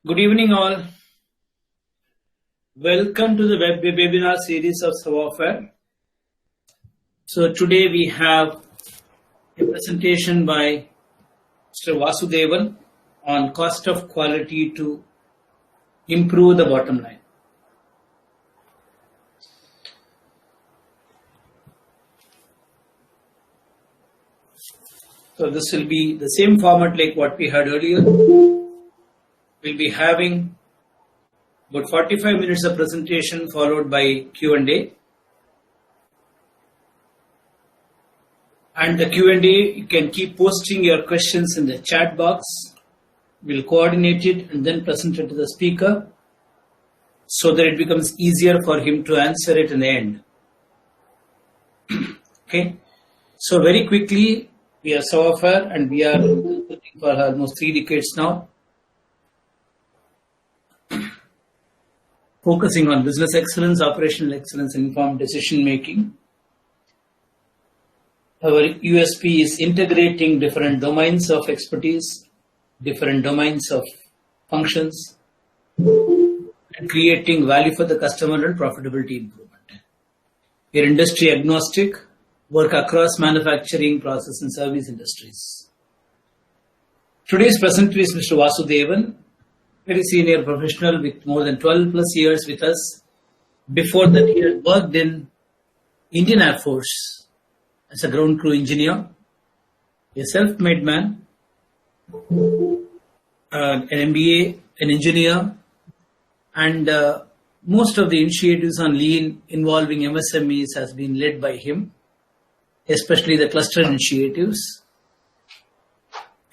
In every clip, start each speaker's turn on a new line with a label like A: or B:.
A: Good evening, all. Welcome to the webinar series of Sawafare. So today we have a presentation by Mr. Vasudevan on cost of quality to improve the bottom line. So this will be the same format like what we had earlier. We'll be having about 45 minutes of presentation followed by Q&A. And the Q&A, you can keep posting your questions in the chat box. We'll coordinate it and then present it to the speaker so that it becomes easier for him to answer it in the end. Okay. So very quickly, we are Sawafare and we are working for almost 3 decades now, focusing on business excellence, operational excellence, and informed decision making. Our USP is integrating different domains of expertise, different domains of functions, and creating value for the customer and profitability improvement. We are industry agnostic, work across manufacturing, process, and service industries. Today's presenter is Mr. Vasudevan, very senior professional with more than 12 plus years with us. Before that, he had worked in Indian Air Force as a ground crew engineer, a self-made man, an MBA, an engineer, and most of the initiatives on lean involving MSMEs has been led by him, especially the cluster initiatives.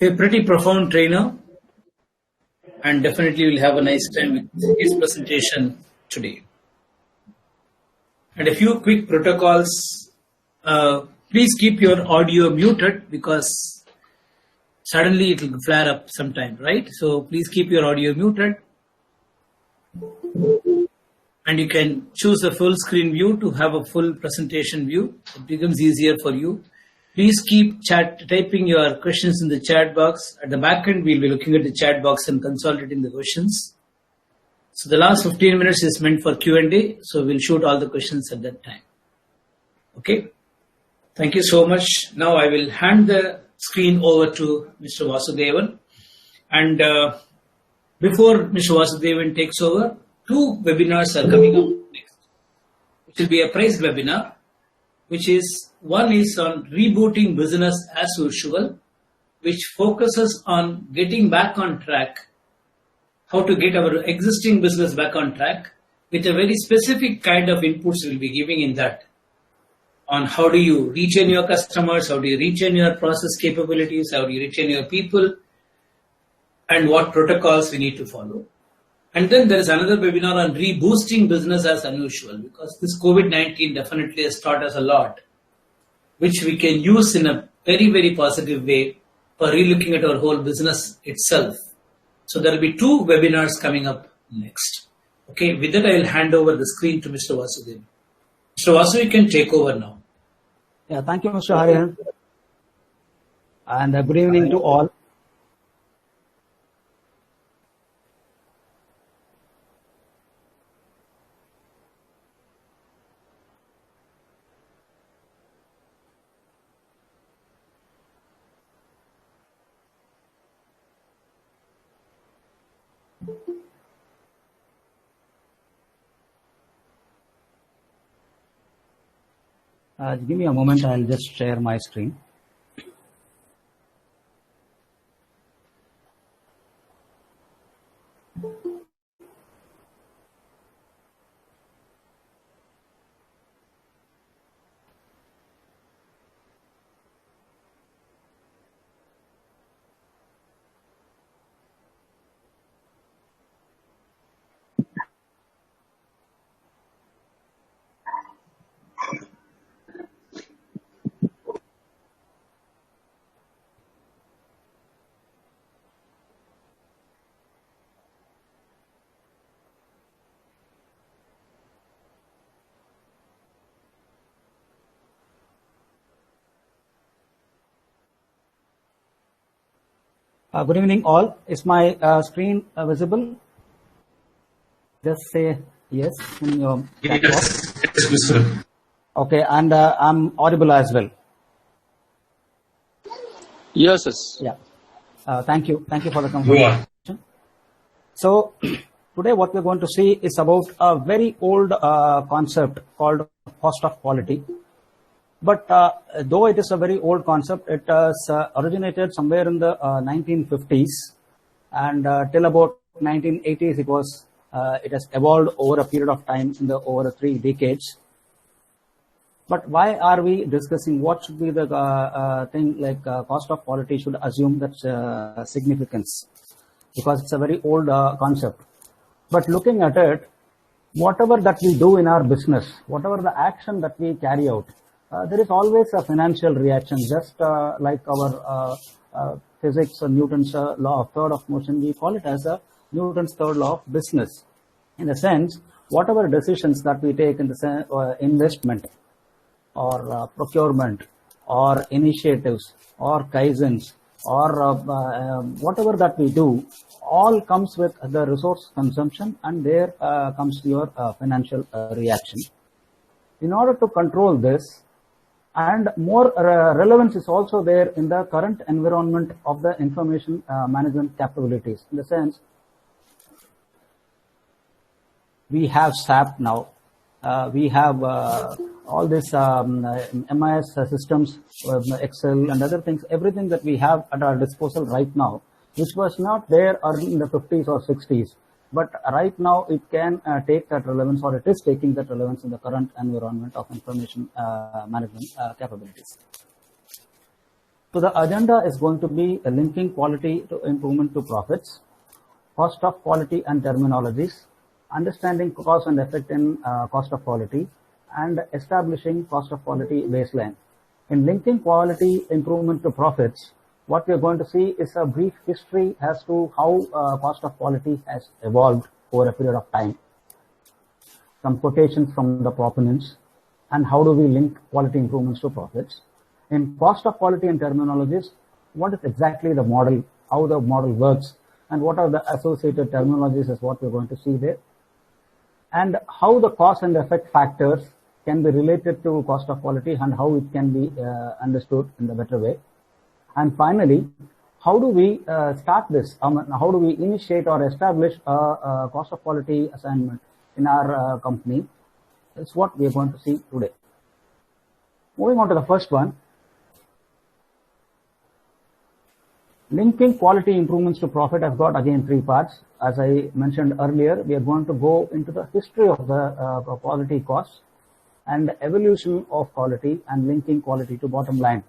A: A pretty profound trainer, and definitely we'll have a nice time with his presentation today. And a few quick protocols. Please keep your audio muted because suddenly it will flare up sometime, right? So please keep your audio muted. And you can choose a full screen view to have a full presentation view. It becomes easier for you. Please keep typing your questions in the chat box. At the back end, we'll be looking at the chat box and consolidating the questions. So the last 15 minutes is meant for Q&A. So we'll shoot all the questions at that time. Okay. Thank you so much. Now I will hand the screen over to Mr. Vasudevan. And before Mr. Vasudevan takes over, 2 webinars are coming up next. It will be a prize webinar, which is one is on rebooting business as usual, which focuses on getting back on track, how to get our existing business back on track with a very specific kind of inputs we'll be giving in that on how do you retain your customers, how do you retain your process capabilities, how do you retain your people, and what protocols we need to follow. And then there is another webinar on reboosting business as unusual, because this COVID-19 definitely has taught us a lot, which we can use in a very, very positive way for relooking at our whole business itself. So there will be 2 webinars coming up next. Okay, with that I will hand over the screen to Mr. Vasudevan. Mr. Vasu, you can take over now.
B: Yeah, thank you, Mr. Hariharan. And good evening to all. Give me a moment, I'll just share my screen. Good evening, all. Is my screen visible? Just say yes in your chat box.
C: Yes, Mr.
B: Okay, and I'm audible as well.
D: Yes, yes.
B: Yeah. Thank you. Thank you for the
C: Go on.
B: confirmation. So today what we're going to see is about a very old concept called cost of quality. But though it is a very old concept, it has originated somewhere in the 1950s, and till about 1980s, it has evolved over a period of time in the over 3 decades. But why are we discussing what should be the thing like cost of quality should assume that significance? Because it's a very old concept. But looking at it, whatever that we do in our business, whatever the action that we carry out, there is always a financial reaction, just like our physics or Newton's law of third of motion, we call it as a Newton's third law of business. In a sense, whatever decisions that we take in the investment or procurement or initiatives or kaizens or whatever that we do, all comes with the resource consumption, and there comes your financial reaction. In order to control this, and more relevance is also there in the current environment of the information management capabilities. In the sense, we have SAP now, we have all these MIS systems, Excel and other things, everything that we have at our disposal right now, which was not there early in the 50s or 60s. But right now it can take that relevance, or it is taking that relevance in the current environment of information management capabilities. So the agenda is going to be linking quality to improvement to profits, cost of quality and terminologies, understanding cause and effect in cost of quality, and establishing cost of quality baseline. In linking quality improvement to profits, what we are going to see is a brief history as to how cost of quality has evolved over a period of time. Some quotations from the proponents, and how do we link quality improvements to profits. In cost of quality and terminologies, what is exactly the model, how the model works, and what are the associated terminologies is what we're going to see there. And how the cause and effect factors can be related to cost of quality and how it can be understood in the better way. And finally, how do we start this? How do we initiate or establish a cost of quality assignment in our company? That's what we are going to see today. Moving on to the first one. Linking quality improvements to profit has got again 3 parts. As I mentioned earlier, we are going to go into the history of the quality costs and the evolution of quality and linking quality to bottom line.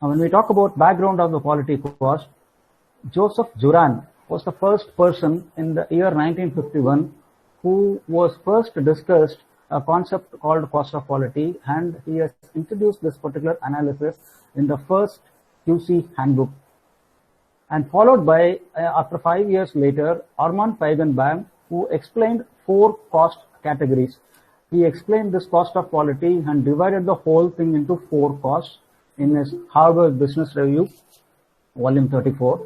B: Now, when we talk about background of the quality cost, Joseph Juran was the first person in the year 1951 who was first discussed a concept called cost of quality, and he has introduced this particular analysis in the first QC handbook. And followed by, after 5 years later, Armand Feigenbaum, who explained 4 cost categories. He explained this cost of quality and divided the whole thing into 4 costs in his Harvard Business Review, volume 34.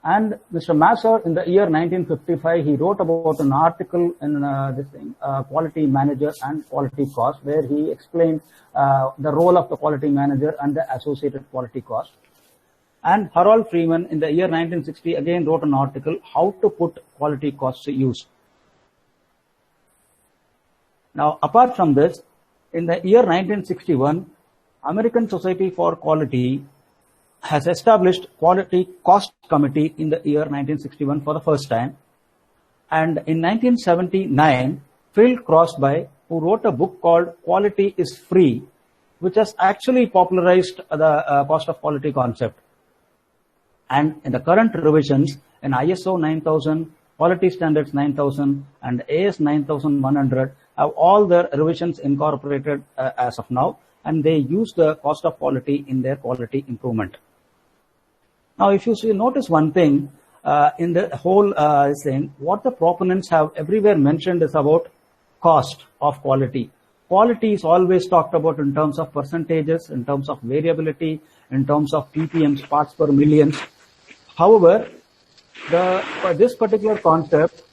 B: And Mr. Masser, in the year 1955, he wrote about an article in Quality Manager and Quality Cost, where he explained the role of the quality manager and the associated quality cost. And Harold Freeman, in the year 1960, again wrote an article, How to Put Quality Costs to Use. Now, apart from this, in the year 1961, American Society for Quality has established Quality Cost Committee in the year 1961 for the first time. And in 1979, Phil Crosby, who wrote a book called Quality is Free, which has actually popularized the cost of quality concept. And in the current revisions in ISO 9000, Quality Standards 9000, and AS 9100 have all their revisions incorporated as of now, and they use the cost of quality in their quality improvement. Now, if you notice one thing in the whole thing, what the proponents have everywhere mentioned is about cost of quality. Quality is always talked about in terms of percentages, in terms of variability, in terms of ppms, parts per million. However, this particular concept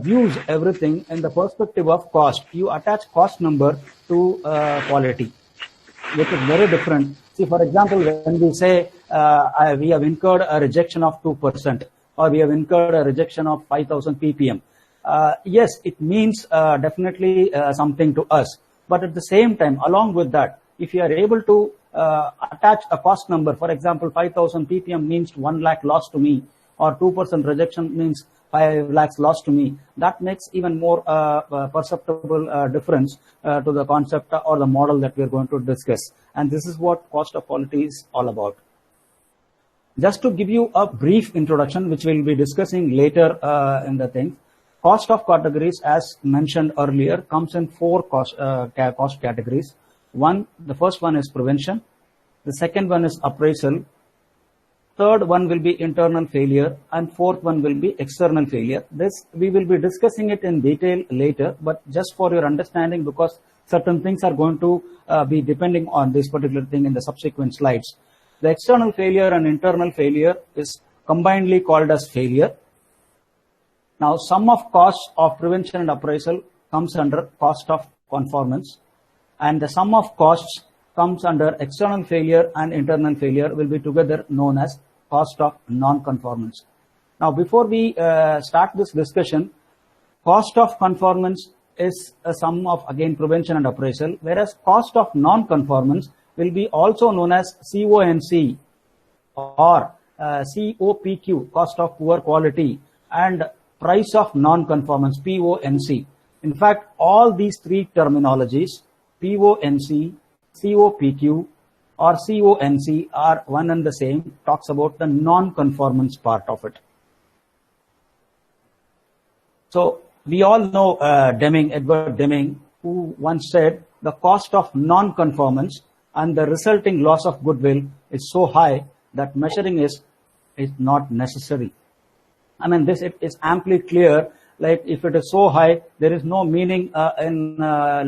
B: views everything in the perspective of cost. You attach cost number to quality, which is very different. See, for example, when we say we have incurred a rejection of 2%, or we have incurred a rejection of 5,000 ppm, yes, it means definitely something to us. But at the same time, along with that, if you are able to attach a cost number, for example, 5,000 ppm means 1 lakh loss to me, or 2% rejection means 5 lakhs lost to me, that makes even more perceptible difference to the concept or the model that we are going to discuss. And this is what cost of quality is all about. Just to give you a brief introduction, which we'll be discussing later in the thing, cost of categories, as mentioned earlier, comes in 4 cost categories. The first one is prevention. The second one is appraisal. Third one will be internal failure, and fourth one will be external failure. This we will be discussing it in detail later, but just for your understanding, because certain things are going to be depending on this particular thing in the subsequent slides. The external failure and internal failure is combinedly called as failure. Now, sum of costs of prevention and appraisal comes under cost of conformance, and the sum of costs comes under external failure and internal failure will be together known as cost of non-conformance. Now, before we start this discussion, cost of conformance is a sum of, again, prevention and appraisal, whereas cost of non-conformance will be also known as CONC or COPQ, cost of poor quality, and price of non-conformance, PONC. In fact, all these three terminologies, PONC, COPQ, or CONC, are one and the same, talks about the non-conformance part of it. So we all know Edward Deming, who once said the cost of non-conformance and the resulting loss of goodwill is so high that measuring is not necessary. I mean, this is amply clear. Like, if it is so high, there is no meaning in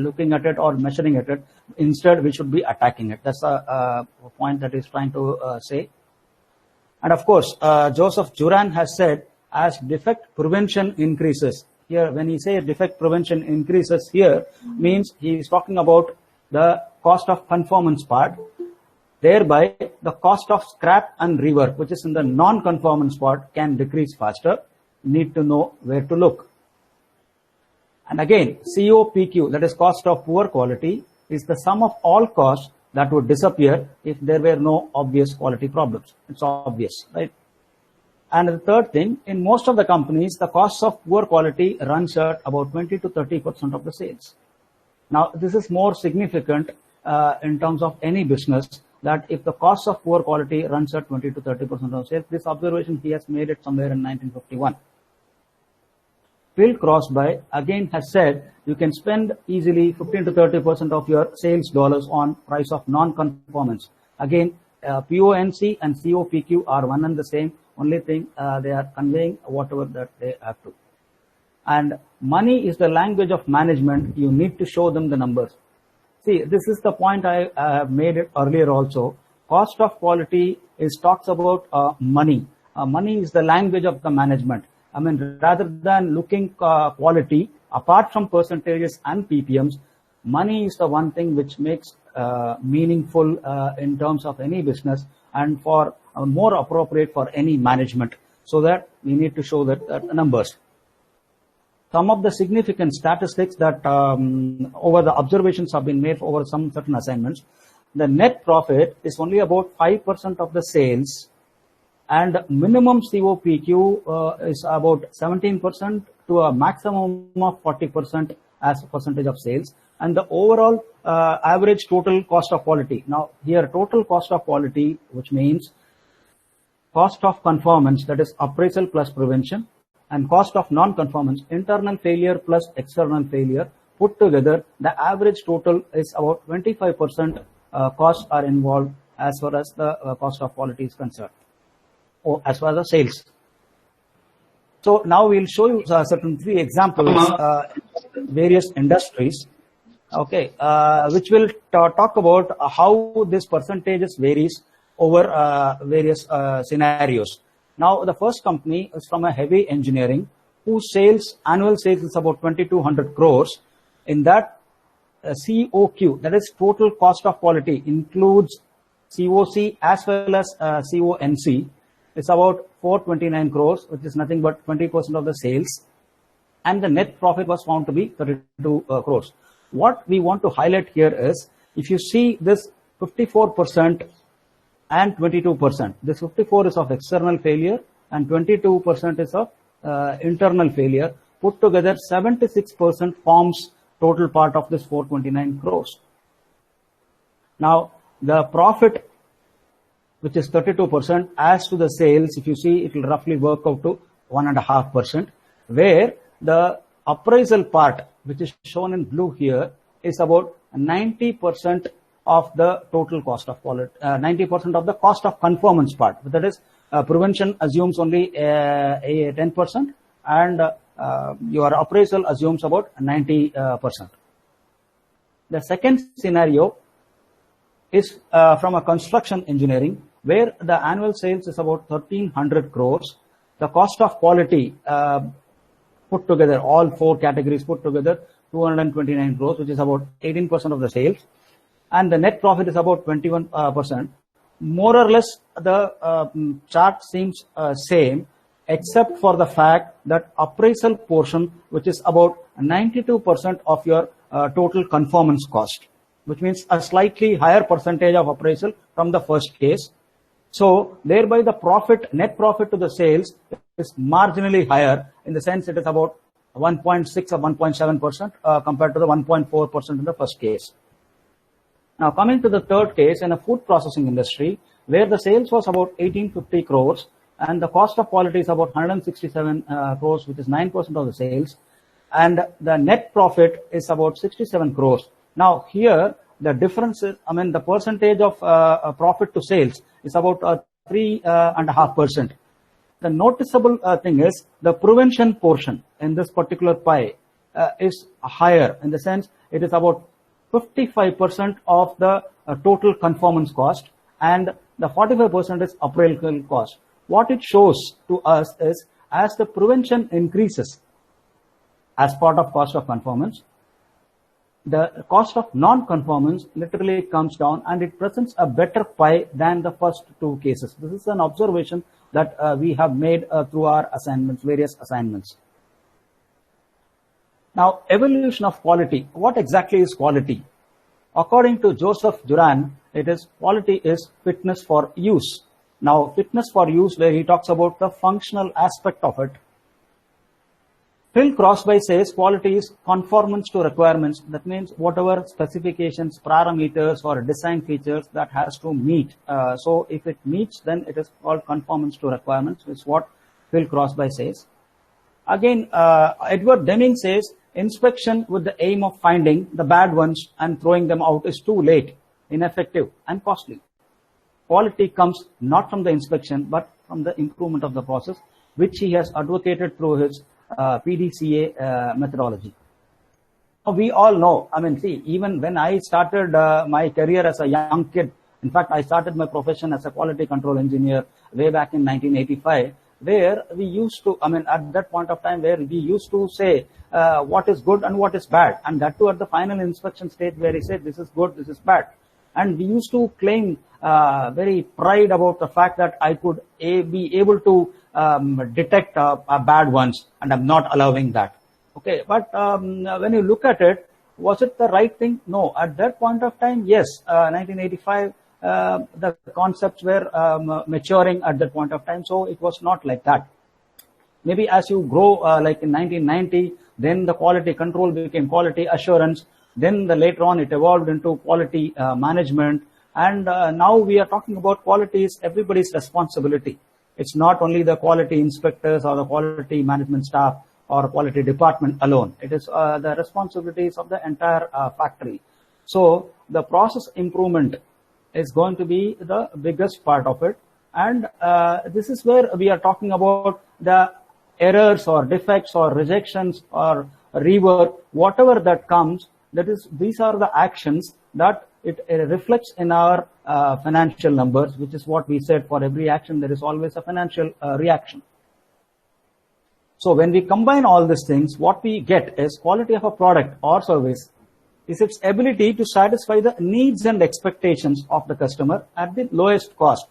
B: looking at it or measuring at it. Instead, we should be attacking it. That's a point that he's trying to say. And of course, Joseph Juran has said, as defect prevention increases. Here, when he says defect prevention increases here, means he is talking about the cost of conformance part. Thereby, the cost of scrap and rework, which is in the non-conformance part, can decrease faster. Need to know where to look. And again, COPQ, that is cost of poor quality, is the sum of all costs that would disappear if there were no obvious quality problems. It's obvious, right? And the third thing, in most of the companies, the cost of poor quality runs at about 20 to 30% of the sales. Now, this is more significant in terms of any business, that if the cost of poor quality runs at 20 to 30% of sales, this observation he has made it somewhere in 1951. Phil Crosby again has said you can spend easily 15 to 30% of your sales dollars on price of non-conformance. Again, PONC and COPQ are one and the same. Only thing, they are conveying whatever that they have to. And money is the language of management. You need to show them the numbers. See, this is the point I have made it earlier also. Cost of quality talks about money. Money is the language of the management. I mean, rather than looking quality, apart from percentages and PPMs, money is the one thing which makes meaningful in terms of any business, and for more appropriate for any management. So that we need to show that numbers. Some of the significant statistics that over the observations have been made over some certain assignments. The net profit is only about 5% of the sales, and minimum COPQ is about 17% to a maximum of 40% as a percentage of sales, and the overall average total cost of quality. Now, here total cost of quality, which means cost of conformance, that is appraisal plus prevention, and cost of non-conformance, internal failure plus external failure, put together, the average total is about 25% costs are involved as far as the cost of quality is concerned, or as far as the sales. So now we'll show you certain 3 examples, various industries, okay, which will talk about how this percentages varies over various scenarios. Now, the first company is from a heavy engineering whose annual sales is about 2,200 crores. In that, COQ, that is total cost of quality, includes COC as well as CONC. It's about 429 crores, which is nothing but 20% of the sales. And the net profit was found to be 32 crores. What we want to highlight here is, if you see this 54% and 22%, this 54 is of external failure and 22% is of internal failure. Put together, 76% forms total part of this 429 crores. Now, the profit, which is 32%, as to the sales, if you see, it will roughly work out to 1.5%, where the appraisal part, which is shown in blue here, is about 90% of the total cost of quality, 90% of the cost of conformance part. That is, prevention assumes only 10%, and your appraisal assumes about 90%. The second scenario is from a construction engineering, where the annual sales is about 1,300 crores. The cost of quality put together, all four categories put together, 229 crores, which is about 18% of the sales. And the net profit is about 21%. More or less, the chart seems same, except for the fact that appraisal portion, which is about 92% of your total conformance cost, which means a slightly higher percentage of appraisal from the first case. So thereby the profit, net profit to the sales is marginally higher, in the sense it is about 1.6 or 1.7% compared to the 1.4% in the first case. Now, coming to the third case, in a food processing industry, where the sales was about 1850 crores and the cost of quality is about 167 crores, which is 9% of the sales, and the net profit is about 67 crores. Now, here the difference is, the percentage of profit to sales is about 3.5%. The noticeable thing is the prevention portion in this particular pie is higher, in the sense it is about 55% of the total conformance cost, and the 45% is appraisal cost. What it shows to us is, as the prevention increases as part of cost of conformance, the cost of non-conformance literally comes down, and it presents a better pie than the first two cases. This is an observation that we have made through our assignments, various assignments. Now, evolution of quality. What exactly is quality? According to Joseph Duran, quality is fitness for use. Now, fitness for use, where he talks about the functional aspect of it. Phil Crosby says quality is conformance to requirements. That means whatever specifications, parameters, or design features that has to meet. So if it meets, then it is called conformance to requirements, is what Phil Crosby says. Again, Edward Deming says inspection with the aim of finding the bad ones and throwing them out is too late, ineffective, and costly. Quality comes not from the inspection, but from the improvement of the process, which he has advocated through his PDCA methodology. We all know, even when I started my career as a young kid, in fact, I started my profession as a quality control engineer way back in 1985, where we used to, at that point of time, where we used to say what is good and what is bad, and that too at the final inspection stage, where he said this is good, this is bad. And we used to claim very pride about the fact that I could be able to detect bad ones, and I'm not allowing that. Okay, but when you look at it, was it the right thing? No. At that point of time, yes, 1985, the concepts were maturing at that point of time, so it was not like that. Maybe as you grow, like in 1990, then the quality control became quality assurance. Then later on, it evolved into quality management. And now we are talking about quality is everybody's responsibility. It's not only the quality inspectors or the quality management staff or quality department alone. It is the responsibilities of the entire factory. So the process improvement is going to be the biggest part of it. And this is where we are talking about the errors or defects or rejections or rework, whatever that comes. That is, these are the actions that it reflects in our financial numbers, which is what we said, for every action there is always a financial reaction. So when we combine all these things, what we get is quality of a product or service is its ability to satisfy the needs and expectations of the customer at the lowest cost.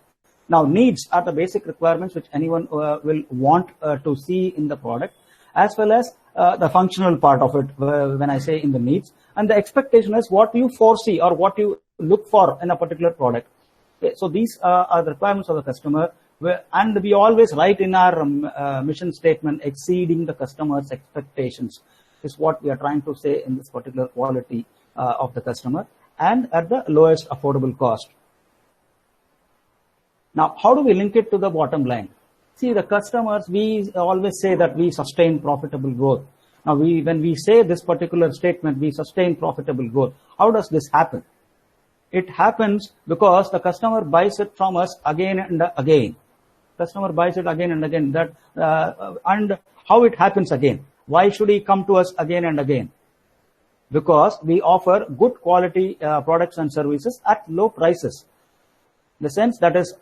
B: Now, needs are the basic requirements which anyone will want to see in the product, as well as the functional part of it when I say in the needs. And the expectation is what you foresee or what you look for in a particular product. Okay, so these are the requirements of the customer. And we always write in our mission statement, exceeding the customer's expectations is what we are trying to say in this particular quality of the customer, and at the lowest affordable cost. Now, how do we link it to the bottom line? See, the customers, we always say that we sustain profitable growth. Now, when we say this particular statement, we sustain profitable growth, how does this happen? It happens because the customer buys it from us again and again. Customer buys it again and again. And how it happens again? Why should he come to us again and again? Because we offer good quality products and services at low prices. In the sense that is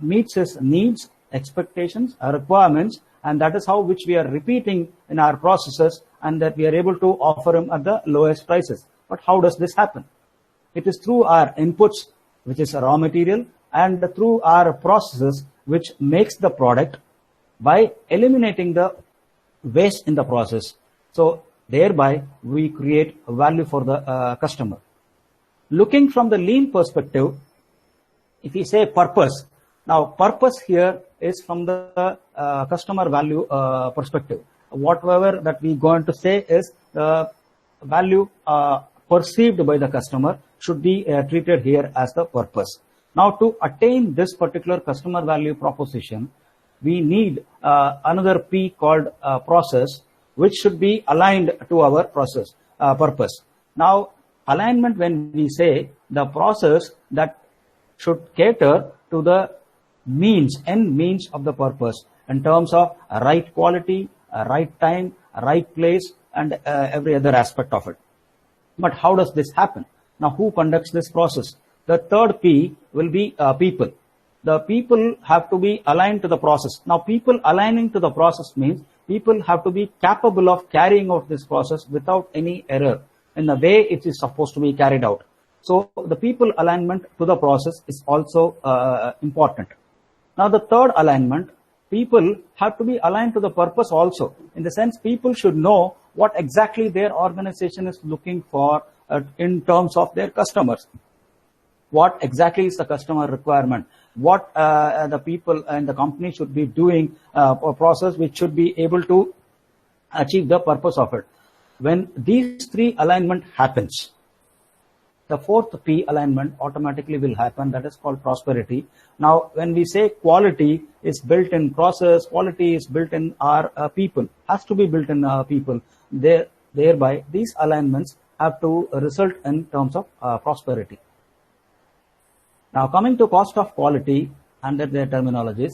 B: meets his needs, expectations, requirements, and that is how which we are repeating in our processes, and that we are able to offer him at the lowest prices. But how does this happen? It is through our inputs, which is raw material, and through our processes, which makes the product by eliminating the waste in the process. So thereby we create value for the customer. Looking from the lean perspective, if we say purpose, now purpose here is from the customer value perspective. Whatever that we going to say is the value perceived by the customer should be treated here as the purpose. Now, to attain this particular customer value proposition, we need another P called process, which should be aligned to our process purpose. Now, alignment, when we say the process that should cater to the end means of the purpose in terms of right quality, right time, right place, and every other aspect of it. But how does this happen? Now, who conducts this process? The third P will be people. The people have to be aligned to the process. Now, people aligning to the process means people have to be capable of carrying out this process without any error in the way it is supposed to be carried out. So, the people alignment to the process is also important. Now, the third alignment, people have to be aligned to the purpose also. In the sense, people should know what exactly their organization is looking for in terms of their customers. What exactly is the customer requirement? What the people and the company should be doing a process which should be able to achieve the purpose of it. When these three alignment happens, the fourth P alignment automatically will happen. That is called prosperity. Now, when we say quality is built in process, quality is built in our people, has to be built in our people. Thereby, these alignments have to result in terms of prosperity. Now, coming to cost of quality under their terminologies,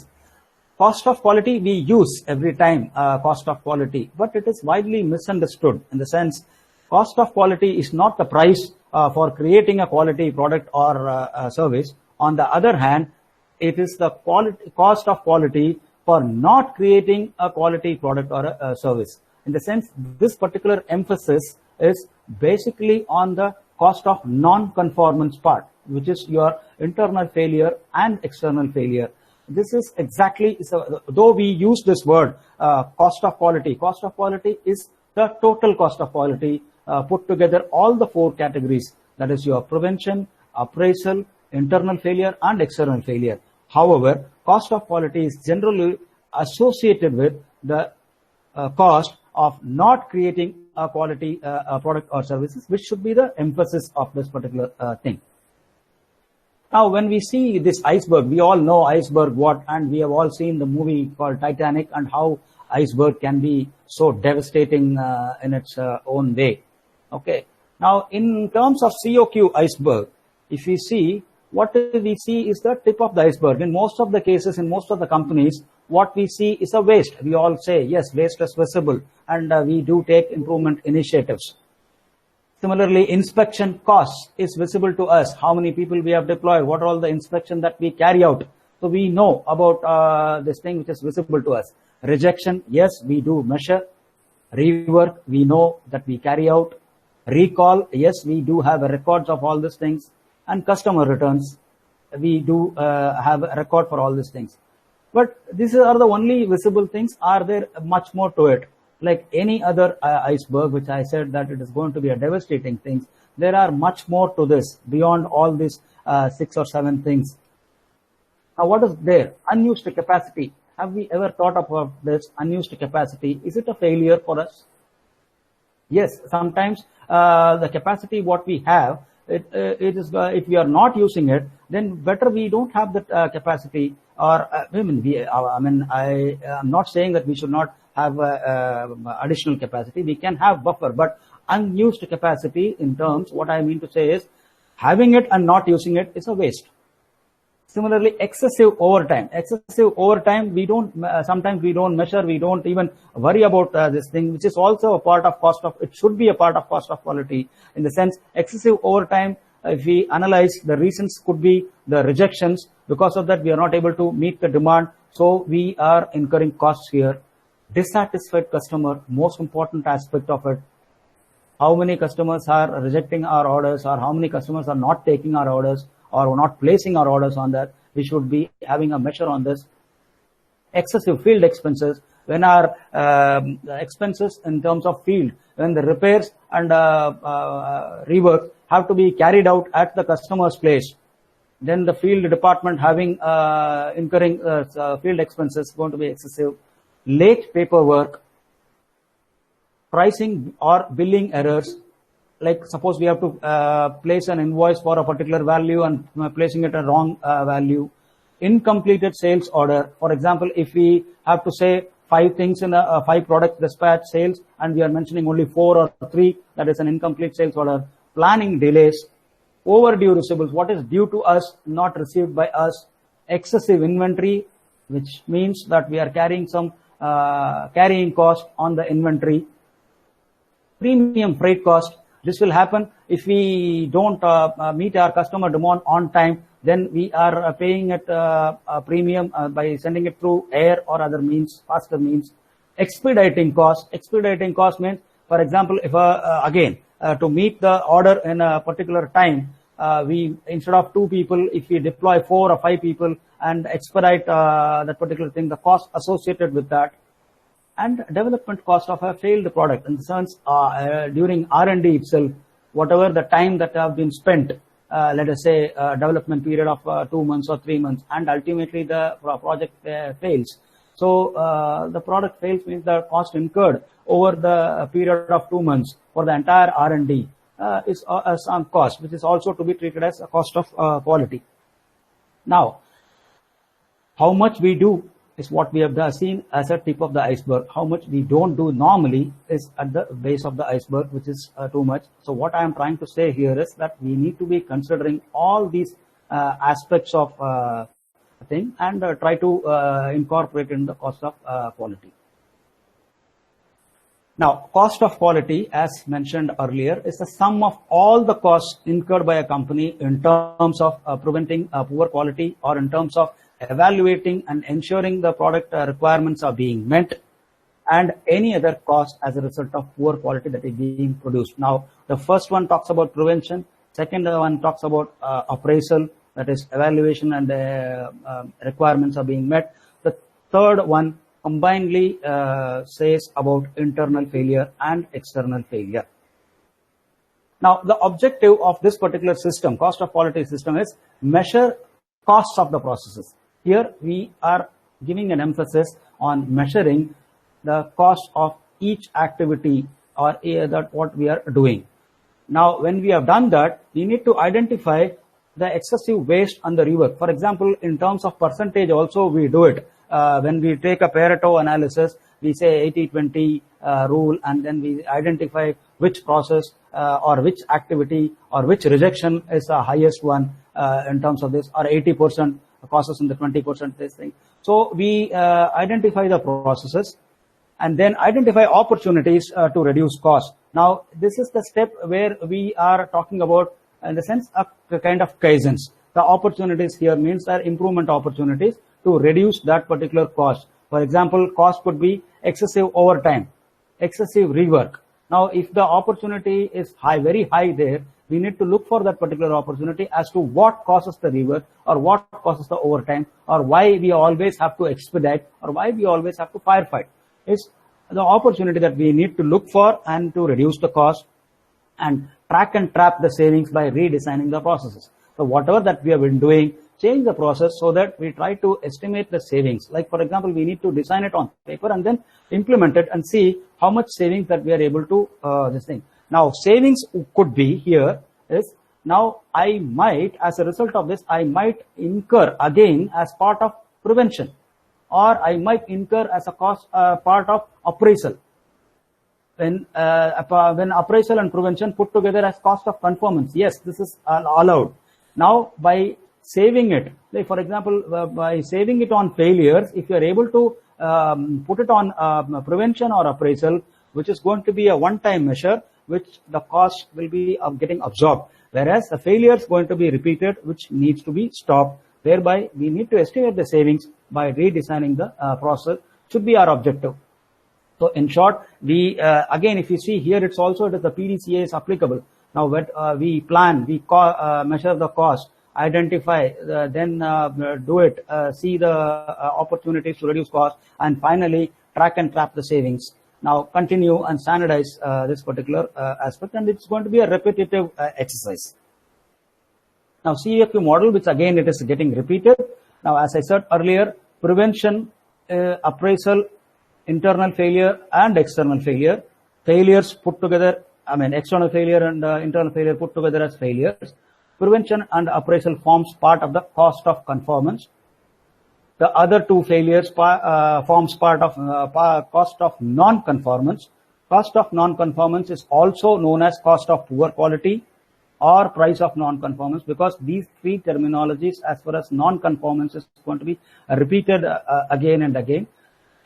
B: cost of quality we use every time, cost of quality, but it is widely misunderstood in the sense cost of quality is not the price for creating a quality product or service. On the other hand, it is the cost of quality for not creating a quality product or a service. In the sense, this particular emphasis is basically on the cost of non-conformance part, which is your internal failure and external failure. This is exactly, though we use this word, cost of quality is the total cost of quality put together all the four categories. That is your prevention, appraisal, internal failure, and external failure. However, cost of quality is generally associated with the cost of not creating a quality product or services, which should be the emphasis of this particular thing. Now, when we see this iceberg, we all know iceberg what, and we have all seen the movie called Titanic and how iceberg can be so devastating in its own way. Okay. Now, in terms of COQ iceberg, if we see, what we see is the tip of the iceberg. In most of the cases, in most of the companies, what we see is a waste. We all say, yes, waste is visible, and we do take improvement initiatives. Similarly, inspection costs is visible to us. How many people we have deployed, what are all the inspection that we carry out. So we know about this thing which is visible to us. Rejection, yes, we do measure. Rework, we know that we carry out. Recall, yes, we do have records of all these things. And customer returns, we do have a record for all these things. But these are the only visible things. Are there much more to it? Like any other iceberg, which I said that it is going to be a devastating thing, there are much more to this beyond all these 6 or 7 things. Now, what is there? Unused capacity. Have we ever thought about this unused capacity? Is it a failure for us? Yes, sometimes the capacity what we have, it is if we are not using it, then better we don't have that capacity. Or I am not saying that we should not have additional capacity. We can have buffer, but unused capacity in terms, what I mean to say is having it and not using it is a waste. Similarly, excessive overtime. Excessive overtime, we don't, sometimes we don't measure, we don't even worry about this thing, which is also a part of cost of, it should be a part of cost of quality. In the sense, excessive overtime, if we analyze, the reasons could be the rejections. Because of that, we are not able to meet the demand. So we are incurring costs here. Dissatisfied customer, most important aspect of it. How many customers are rejecting our orders, or how many customers are not taking our orders or not placing our orders on that? We should be having a measure on this. Excessive field expenses, when our expenses in terms of field, when the repairs and rework have to be carried out at the customer's place, then the field department having incurring field expenses going to be excessive. Late paperwork, pricing or billing errors. Like suppose we have to place an invoice for a particular value and placing it a wrong value. Incompleted sales order. For example, if we have to say 5 things in a 5 product dispatch sales and we are mentioning only 4 or 3, that is an incomplete sales order. Planning delays. Overdue receivables, what is due to us, not received by us. Excessive inventory, which means that we are carrying some carrying cost on the inventory. Premium freight cost, this will happen if we don't meet our customer demand on time, then we are paying at a premium by sending it through air or other means, faster means. Expediting cost means, for example, if again to meet the order in a particular time, we instead of 2 people, if we deploy 4 or 5 people and expedite that particular thing, the cost associated with that. And development cost of a failed product, in the sense during R&D itself, whatever the time that have been spent, let us say development period of 2 months or 3 months, and ultimately the project fails. So the product fails means the cost incurred over the period of 2 months for the entire R&D is some cost, which is also to be treated as a cost of quality. Now, how much we do is what we have seen as a tip of the iceberg. How much we don't do normally is at the base of the iceberg, which is too much. So what I am trying to say here is that we need to be considering all these aspects of thing and try to incorporate in the cost of quality. Now, cost of quality, as mentioned earlier, is the sum of all the costs incurred by a company in terms of preventing poor quality, or in terms of evaluating and ensuring the product requirements are being met, and any other cost as a result of poor quality that is being produced. Now, the first one talks about prevention. Second one talks about appraisal, that is evaluation and requirements are being met. The third one combinedly says about internal failure and external failure. Now, the objective of this particular system, cost of quality system, is measure costs of the processes. Here we are giving an emphasis on measuring the cost of each activity or that what we are doing. Now, when we have done that, we need to identify the excessive waste and the rework. For example, in terms of percentage also we do it. When we take a Pareto analysis, we say 80-20 rule, and then we identify which process or which activity or which rejection is the highest one in terms of this, or 80% causes in the 20% this thing. So we identify the processes and then identify opportunities to reduce cost. Now, this is the step where we are talking about, in the sense, a kind of kaizens. The opportunities here means there are improvement opportunities to reduce that particular cost. For example, cost could be excessive overtime, excessive rework. Now, if the opportunity is high, very high there, we need to look for that particular opportunity as to what causes the rework, or what causes the overtime, or why we always have to expedite, or why we always have to firefight. It's the opportunity that we need to look for and to reduce the cost, and track and trap the savings by redesigning the processes. So whatever that we have been doing, change the process so that we try to estimate the savings. Like, for example, we need to design it on paper and then implement it and see how much savings that we are able to this thing. Now, savings could be here is, now I might, as a result of this, I might incur again as part of prevention, or I might incur as a cost part of appraisal. When appraisal and prevention put together as cost of conformance, yes, this is allowed. Now, by saving it, like for example, by saving it on failures, if you are able to put it on prevention or appraisal, which is going to be a one-time measure, which the cost will be getting absorbed, whereas the failure is going to be repeated, which needs to be stopped. Thereby, we need to estimate the savings by redesigning the process, should be our objective. So, in short, we again, if you see here, it's also, it is the PDCA is applicable. Now, we plan, we measure the cost, identify, then do it, see the opportunities to reduce cost, and finally track and trap the savings. Now, continue and standardize this particular aspect, and it's going to be a repetitive exercise. Now, CFQ model, which again it is getting repeated. Now, as I said earlier, prevention, appraisal, internal failure and external failure. Failures put together, I mean external failure and internal failure put together as failures. Prevention and appraisal forms part of the cost of conformance. The other two failures forms part of cost of non-conformance. Cost of non-conformance is also known as cost of poor quality or price of non-conformance, because these three terminologies, as far as non-conformance is going to be repeated again and again.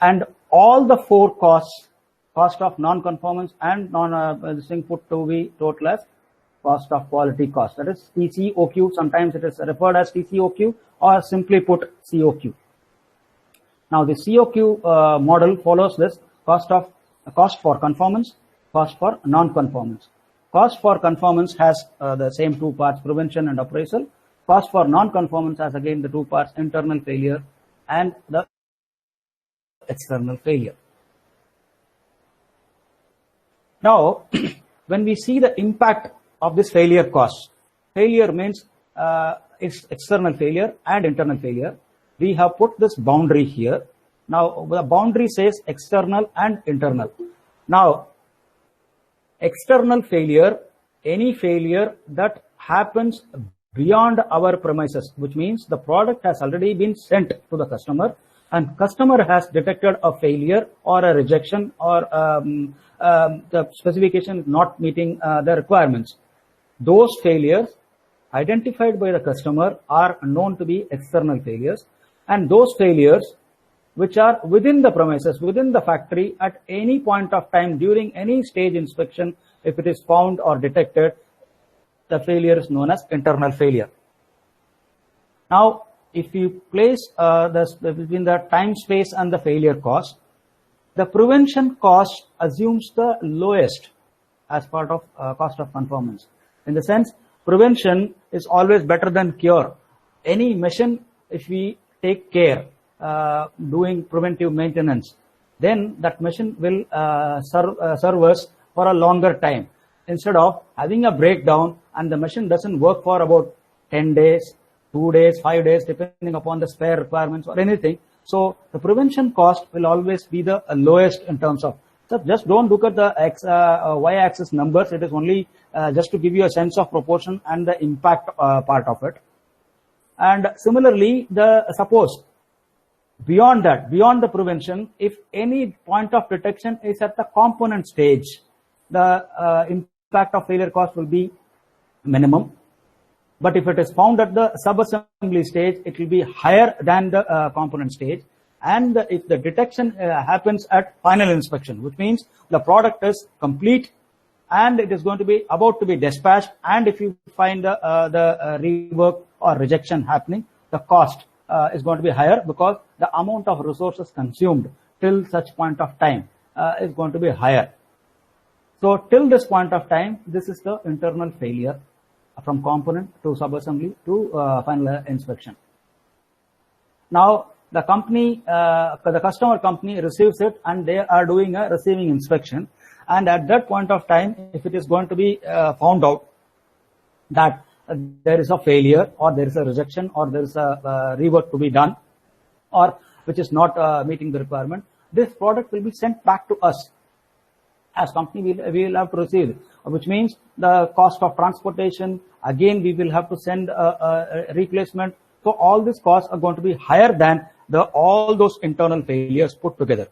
B: And all the four costs, cost of non-conformance and this thing put to be total as cost of quality cost. That is TCOQ. Sometimes it is referred as TCOQ, or simply put COQ. Now, the COQ model follows this cost for conformance, cost for non-conformance. Cost for conformance has the same two parts, prevention and appraisal. Cost for non-conformance has again the two parts, internal failure and the external failure. Now, when we see the impact of this failure cost, failure means it's external failure and internal failure. We have put this boundary here. Now, the boundary says external and internal. Now, external failure, any failure that happens beyond our premises, which means the product has already been sent to the customer and customer has detected a failure or a rejection, or the specification is not meeting the requirements. Those failures identified by the customer are known to be external failures, and those failures which are within the premises, within the factory, at any point of time during any stage inspection, if it is found or detected, the failure is known as internal failure. Now, if you place between the time space and the failure cost, the prevention cost assumes the lowest as part of cost of conformance. In the sense, prevention is always better than cure. Any machine, if we take care, doing preventive maintenance, then that machine will serve us for a longer time, instead of having a breakdown and the machine doesn't work for about 10 days, 2 days, 5 days, depending upon the spare requirements or anything. So the prevention cost will always be the lowest in terms of, so just don't look at the y-axis numbers. It is only just to give you a sense of proportion and the impact part of it. And similarly, suppose beyond that, beyond the prevention, if any point of detection is at the component stage, the impact of failure cost will be minimum. But if it is found at the sub-assembly stage, it will be higher than the component stage. And if the detection happens at final inspection, which means the product is complete and it is going to be about to be dispatched, and if you find the rework or rejection happening, the cost is going to be higher because the amount of resources consumed till such point of time is going to be higher. So till this point of time, this is the internal failure from component to subassembly to final inspection. Now the company, the customer company receives it and they are doing a receiving inspection. And at that point of time, if it is going to be found out that there is a failure or there is a rejection or there is a rework to be done or which is not meeting the requirement, this product will be sent back to us. As company, we will have to receive it, which means the cost of transportation, again, we will have to send a replacement. So all these costs are going to be higher than all those internal failures put together.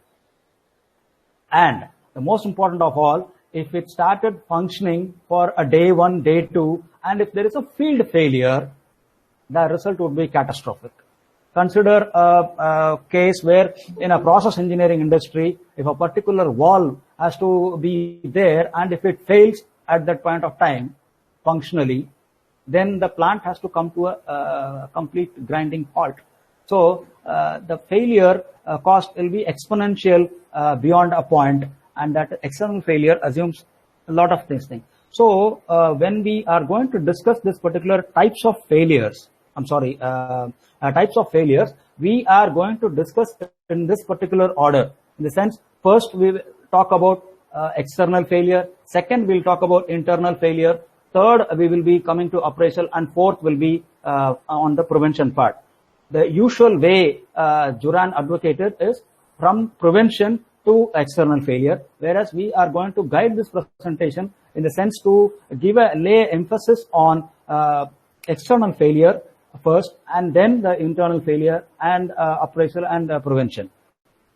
B: And the most important of all, if it started functioning for a day 1, day 2, and if there is a field failure, the result would be catastrophic. Consider a case where in a process engineering industry, if a particular valve has to be there and if it fails at that point of time functionally, then the plant has to come to a complete grinding halt. So the failure cost will be exponential beyond a point, and that external failure assumes a lot of these things. So when we are going to discuss this particular types of failures, types of failures, we are going to discuss in this particular order. In the sense, first we will talk about external failure, second we will talk about internal failure, third we will be coming to operational, and fourth will be on the prevention part. The usual way Juran advocated is from prevention to external failure, whereas we are going to guide this presentation in the sense to lay emphasis on external failure first, and then the internal failure and operational and prevention.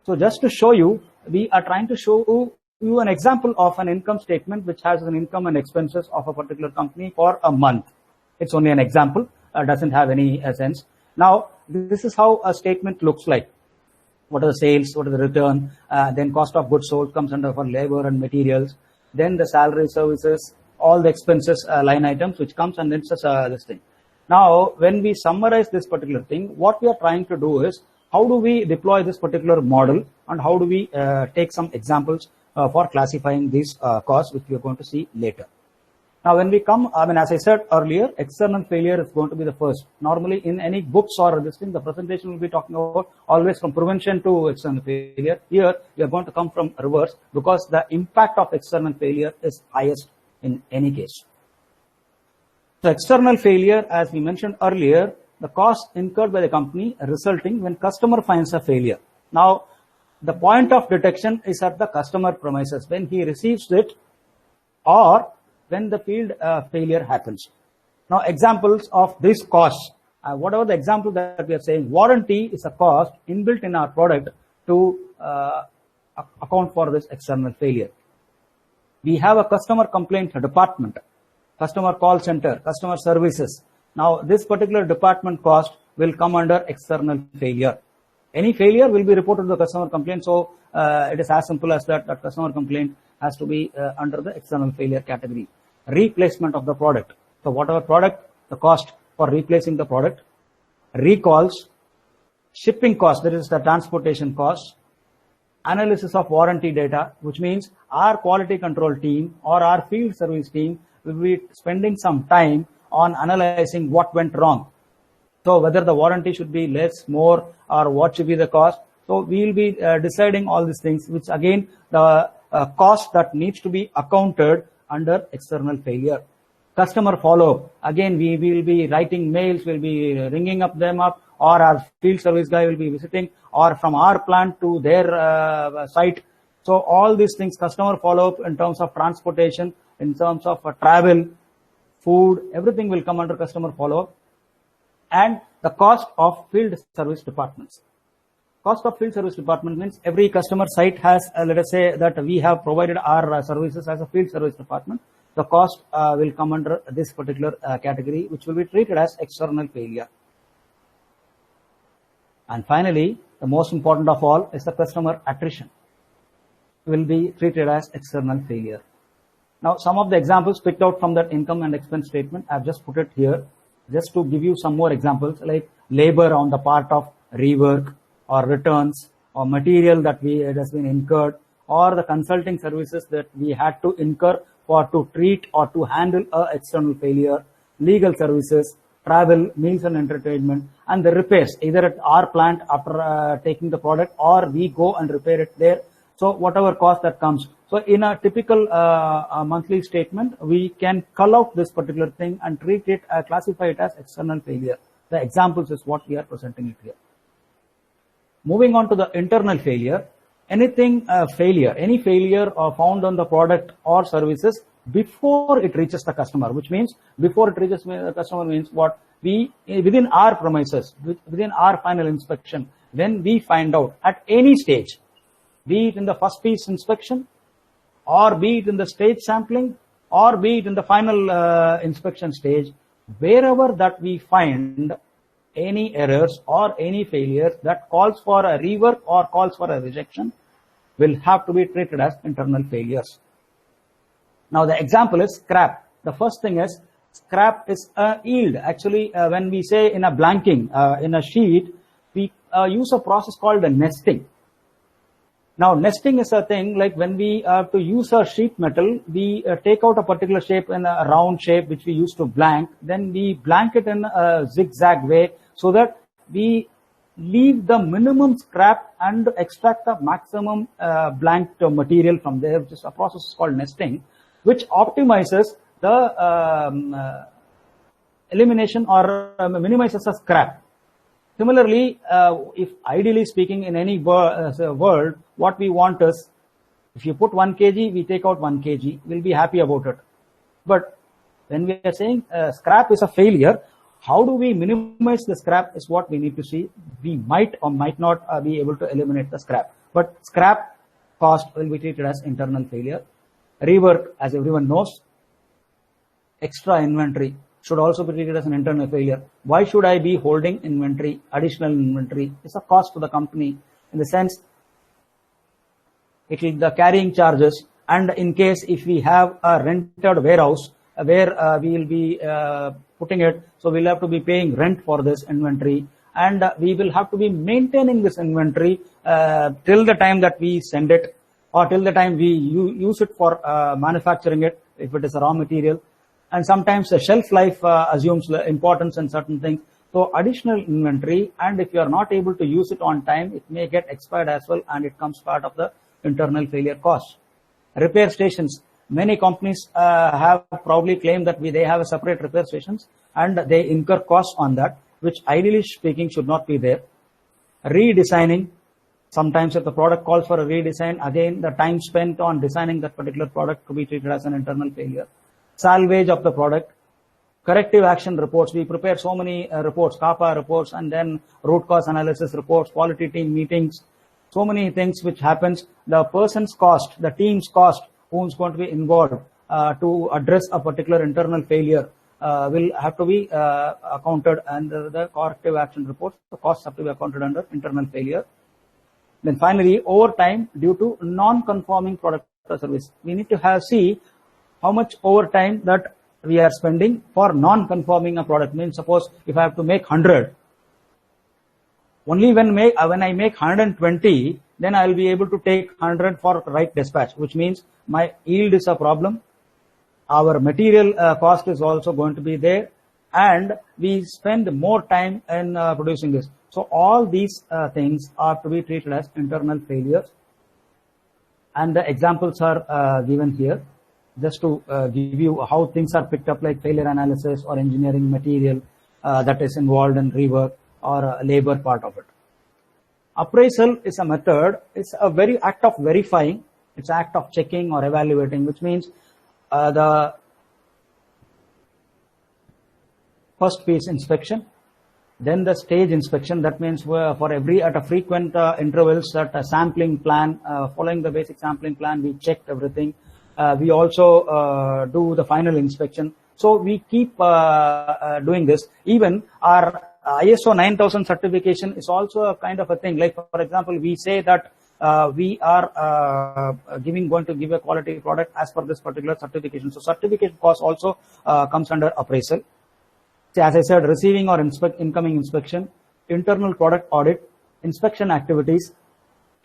B: So just to show you, we are trying to show you an example of an income statement which has an income and expenses of a particular company for a month. It's only an example, doesn't have any sense. Now, this is how a statement looks like. What are the sales, what are the return, then cost of goods sold comes under for labor and materials, then the salary, services, all the expenses line items which comes and it's this thing. Now, when we summarize this particular thing, what we are trying to do is, how do we deploy this particular model and how do we take some examples for classifying these costs, which we are going to see later. Now, when we come, as I said earlier, external failure is going to be the first. Normally, in any books or this thing, the presentation will be talking about always from prevention to external failure. Here, we are going to come from reverse because the impact of external failure is highest in any case. So, external failure, as we mentioned earlier, the cost incurred by the company resulting when customer finds a failure. Now, the point of detection is at the customer premises when he receives it or when the field failure happens. Now, examples of these costs, whatever the example that we are saying, warranty is a cost inbuilt in our product to account for this external failure. We have a customer complaint department, customer call center, customer services. Now, this particular department cost will come under external failure. Any failure will be reported to the customer complaint. So, it is as simple as that customer complaint has to be under the external failure category. Replacement of the product. So, whatever product, the cost for replacing the product. Recalls, shipping cost, that is the transportation cost. Analysis of warranty data, which means our quality control team or our field service team will be spending some time on analyzing what went wrong. So, whether the warranty should be less, more, or what should be the cost. So, we will be deciding all these things, which again, the cost that needs to be accounted under external failure. Customer follow-up. Again, we will be writing mails, we'll be ringing them up, or our field service guy will be visiting, or from our plant to their site. So, all these things, customer follow-up in terms of transportation, in terms of travel, food, everything will come under customer follow-up. And the cost of field service departments. Cost of field service department means every customer site has, let us say that we have provided our services as a field service department. The cost will come under this particular category, which will be treated as external failure. And finally, the most important of all is the customer attrition will be treated as external failure. Now, some of the examples picked out from that income and expense statement, I've just put it here just to give you some more examples, like labor on the part of rework or returns or material that it has been incurred, or the consulting services that we had to incur for to treat or to handle a external failure, legal services, travel, meals and entertainment, and the repairs, either at our plant after taking the product, or we go and repair it there. So whatever cost that comes. So in a typical monthly statement, we can call out this particular thing and treat it, classify it as external failure. The examples is what we are presenting it here. Moving on to the internal failure, any failure found on the product or services before it reaches the customer, which means before it reaches the customer means what? We, within our premises, within our final inspection, when we find out at any stage, be it in the first piece inspection, or be it in the stage sampling, or be it in the final inspection stage, wherever that we find any errors or any failures that calls for a rework or calls for a rejection, will have to be treated as internal failures. Now the example is scrap. The first thing is scrap is a yield. Actually, when we say in a blanking, in a sheet, we use a process called nesting. Now nesting is a thing like when we have to use a sheet metal, we take out a particular shape in a round shape which we use to blank, then we blank it in a zigzag way so that we leave the minimum scrap and extract the maximum blanked material from there, which is a process called nesting, which optimizes the elimination or minimizes the scrap. Similarly, if ideally speaking in any world, what we want is, if you put 1 kg, we take out 1 kg, we'll be happy about it. But when we are saying scrap is a failure, how do we minimize the scrap is what we need to see. We might or might not be able to eliminate the scrap. But scrap cost will be treated as internal failure. Rework, as everyone knows, extra inventory should also be treated as an internal failure. Why should I be holding inventory, additional inventory? It's a cost to the company in the sense it will the carrying charges, and in case if we have a rented warehouse where we will be putting it, so we'll have to be paying rent for this inventory, and we will have to be maintaining this inventory till the time that we send it, or till the time we use it for manufacturing it, if it is a raw material. And sometimes the shelf life assumes importance in certain things. So additional inventory, and if you are not able to use it on time, it may get expired as well, and it comes part of the internal failure cost. Repair stations. Many companies have proudly claimed that they have a separate repair stations, and they incur costs on that, which ideally speaking should not be there. Redesigning. Sometimes if the product calls for a redesign, again the time spent on designing that particular product to be treated as an internal failure. Salvage of the product. Corrective action reports. We prepare so many reports, CAPA reports, and then root cause analysis reports, quality team meetings, so many things which happens. The person's cost, the team's cost, who's going to be involved to address a particular internal failure will have to be accounted under the corrective action reports. The costs have to be accounted under internal failure. Then finally, overtime due to non-conforming product or service. We need to see how much overtime that we are spending for non-conforming a product. Means suppose if I have to make 100, only when I make 120, then I will be able to take 100 for right dispatch, which means my yield is a problem. Our material cost is also going to be there, and we spend more time in producing this. So all these things are to be treated as internal failures, and the examples are given here just to give you how things are picked up, like failure analysis or engineering material that is involved in rework or labor part of it. Appraisal is a method. It's a very act of verifying. It's an act of checking or evaluating, which means the first piece inspection, then the stage inspection. That means for at a frequent intervals, that a sampling plan, following the basic sampling plan, we checked everything. We also do the final inspection. So we keep doing this. Even our ISO 9000 certification is also a kind of a thing. Like, for example, we say that we are going to give a quality product as per this particular certification. So certification cost also comes under appraisal. So as I said, receiving or incoming inspection, internal product audit, inspection activities,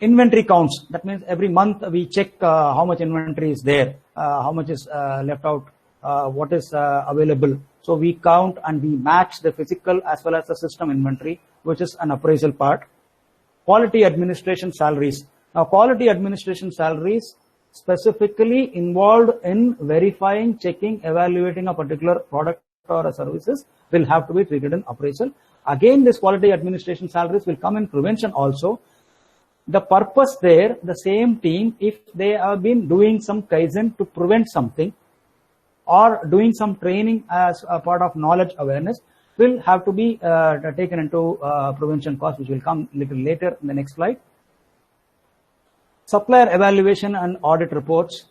B: inventory counts. That means every month we check how much inventory is there, how much is left out, what is available. So we count and we match the physical as well as the system inventory, which is an appraisal part. Quality administration salaries. Now, quality administration salaries specifically involved in verifying, checking, evaluating a particular product or a services will have to be treated in appraisal. Again, this quality administration salaries will come in prevention also. The purpose there, the same team, if they have been doing some Kaizen to prevent something or doing some training as a part of knowledge awareness, will have to be taken into prevention cost, which will come a little later in the next slide. Supplier evaluation and audit reports.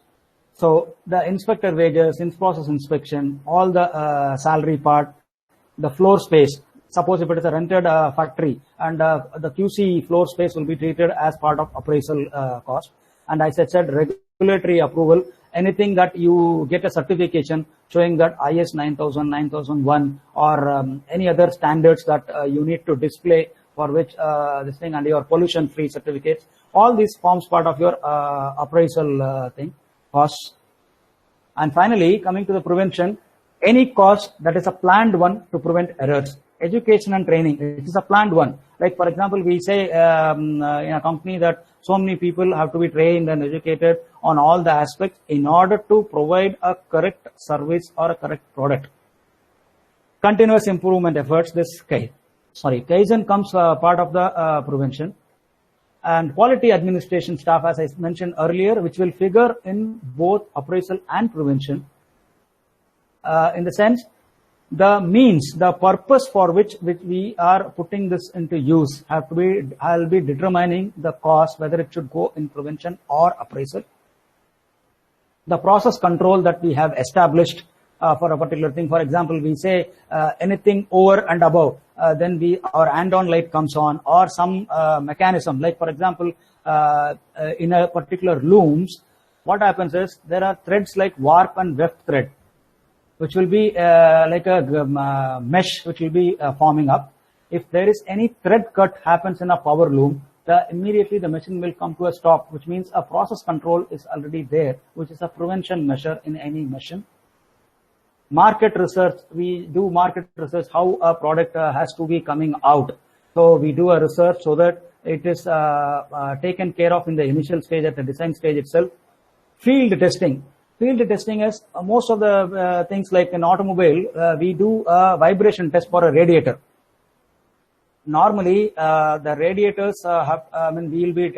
B: So the inspector wages, in-process inspection, all the salary part, the floor space. Suppose if it is a rented factory and the QC floor space will be treated as part of appraisal cost. And as I said, regulatory approval, anything that you get a certification showing that IS 9000, 9001 or any other standards that you need to display for which this thing, and your pollution free certificates, all these forms part of your appraisal thing, costs. And finally, coming to the prevention, any cost that is a planned one to prevent errors. Education and training, it is a planned one. Like, for example, we say in a company that so many people have to be trained and educated on all the aspects in order to provide a correct service or a correct product. Continuous improvement efforts, this Kaizen comes part of the prevention. And quality administration staff, as I mentioned earlier, which will figure in both appraisal and prevention. In the sense, the means, the purpose for which we are putting this into use I'll be determining the cost, whether it should go in prevention or appraisal. The process control that we have established for a particular thing. For example, we say anything over and above, then our hand-on light comes on, or some mechanism. Like, for example, in a particular looms, what happens is there are threads like warp and weft thread, which will be like a mesh which will be forming up. If there is any thread cut happens in a power loom, immediately the machine will come to a stop, which means a process control is already there, which is a prevention measure in any machine. Market research, we do market research, how a product has to be coming out. So we do a research so that it is taken care of in the initial stage, at the design stage itself. Field testing. Field testing is most of the things like an automobile, we do a vibration test for a radiator. Normally, the radiators we'll be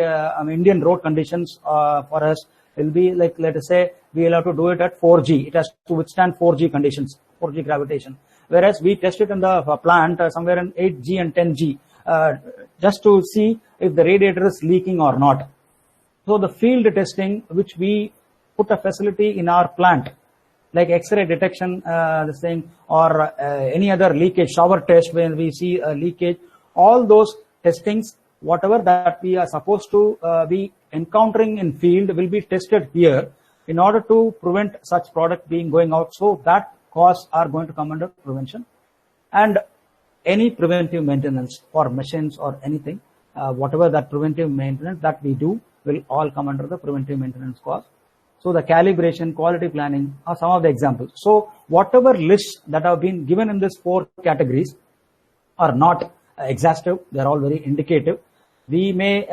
B: Indian road conditions for us will be like, let us say, we'll have to do it at 4G. It has to withstand 4G conditions, 4G gravitation. Whereas we test it in the plant somewhere in 8G and 10G, just to see if the radiator is leaking or not. So the field testing, which we put a facility in our plant, like X-ray detection, this thing, or any other leakage, shower test when we see a leakage, all those testings, whatever that we are supposed to be encountering in field will be tested here in order to prevent such product being going out. So that costs are going to come under prevention. And any preventive maintenance for machines or anything, whatever that preventive maintenance that we do will all come under the preventive maintenance cost. So the calibration, quality planning are some of the examples. So whatever lists that have been given in these 4 categories are not exhaustive. They are all very indicative. We may